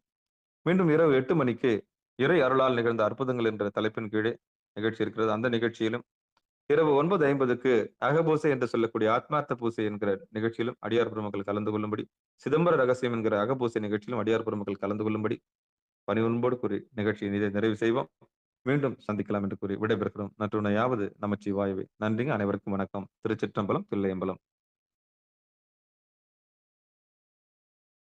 [SPEAKER 1] மீண்டும் இரவு 8 மணிக்கு இறை அருளால் நிகழ்ந்த அற்புதங்கள் என்ற தலைப்பின் கீழே நிகழ்ச்சி இருக்கிறது. அந்த நிகழ்ச்சியிலும் இரவு 9:50க்கு அகபூசை என்று சொல்லக்கூடிய ஆத்மார்த்த பூசை என்கிற நிகழ்ச்சியிலும் அடியார் பெருமக்கள் கலந்து கொள்ளும்படி, சிதம்பர ரகசியம் என்கிற அகபூசை நிகழ்ச்சியிலும் அடியார் பெருமக்கள் கலந்து கொள்ளும்படி பணிவன்போடு கூறி நிகழ்ச்சியை நிறைவு செய்வோம். மீண்டும் சந்திக்கலாம் என்று கூறி விடைபெறுகிறோம். நற்றுணையாவது நமச்சிவாயவே. நன்றிங்க. அனைவருக்கும் வணக்கம். திருச்சிற்றம்பலம், தில்லையம்பலம்.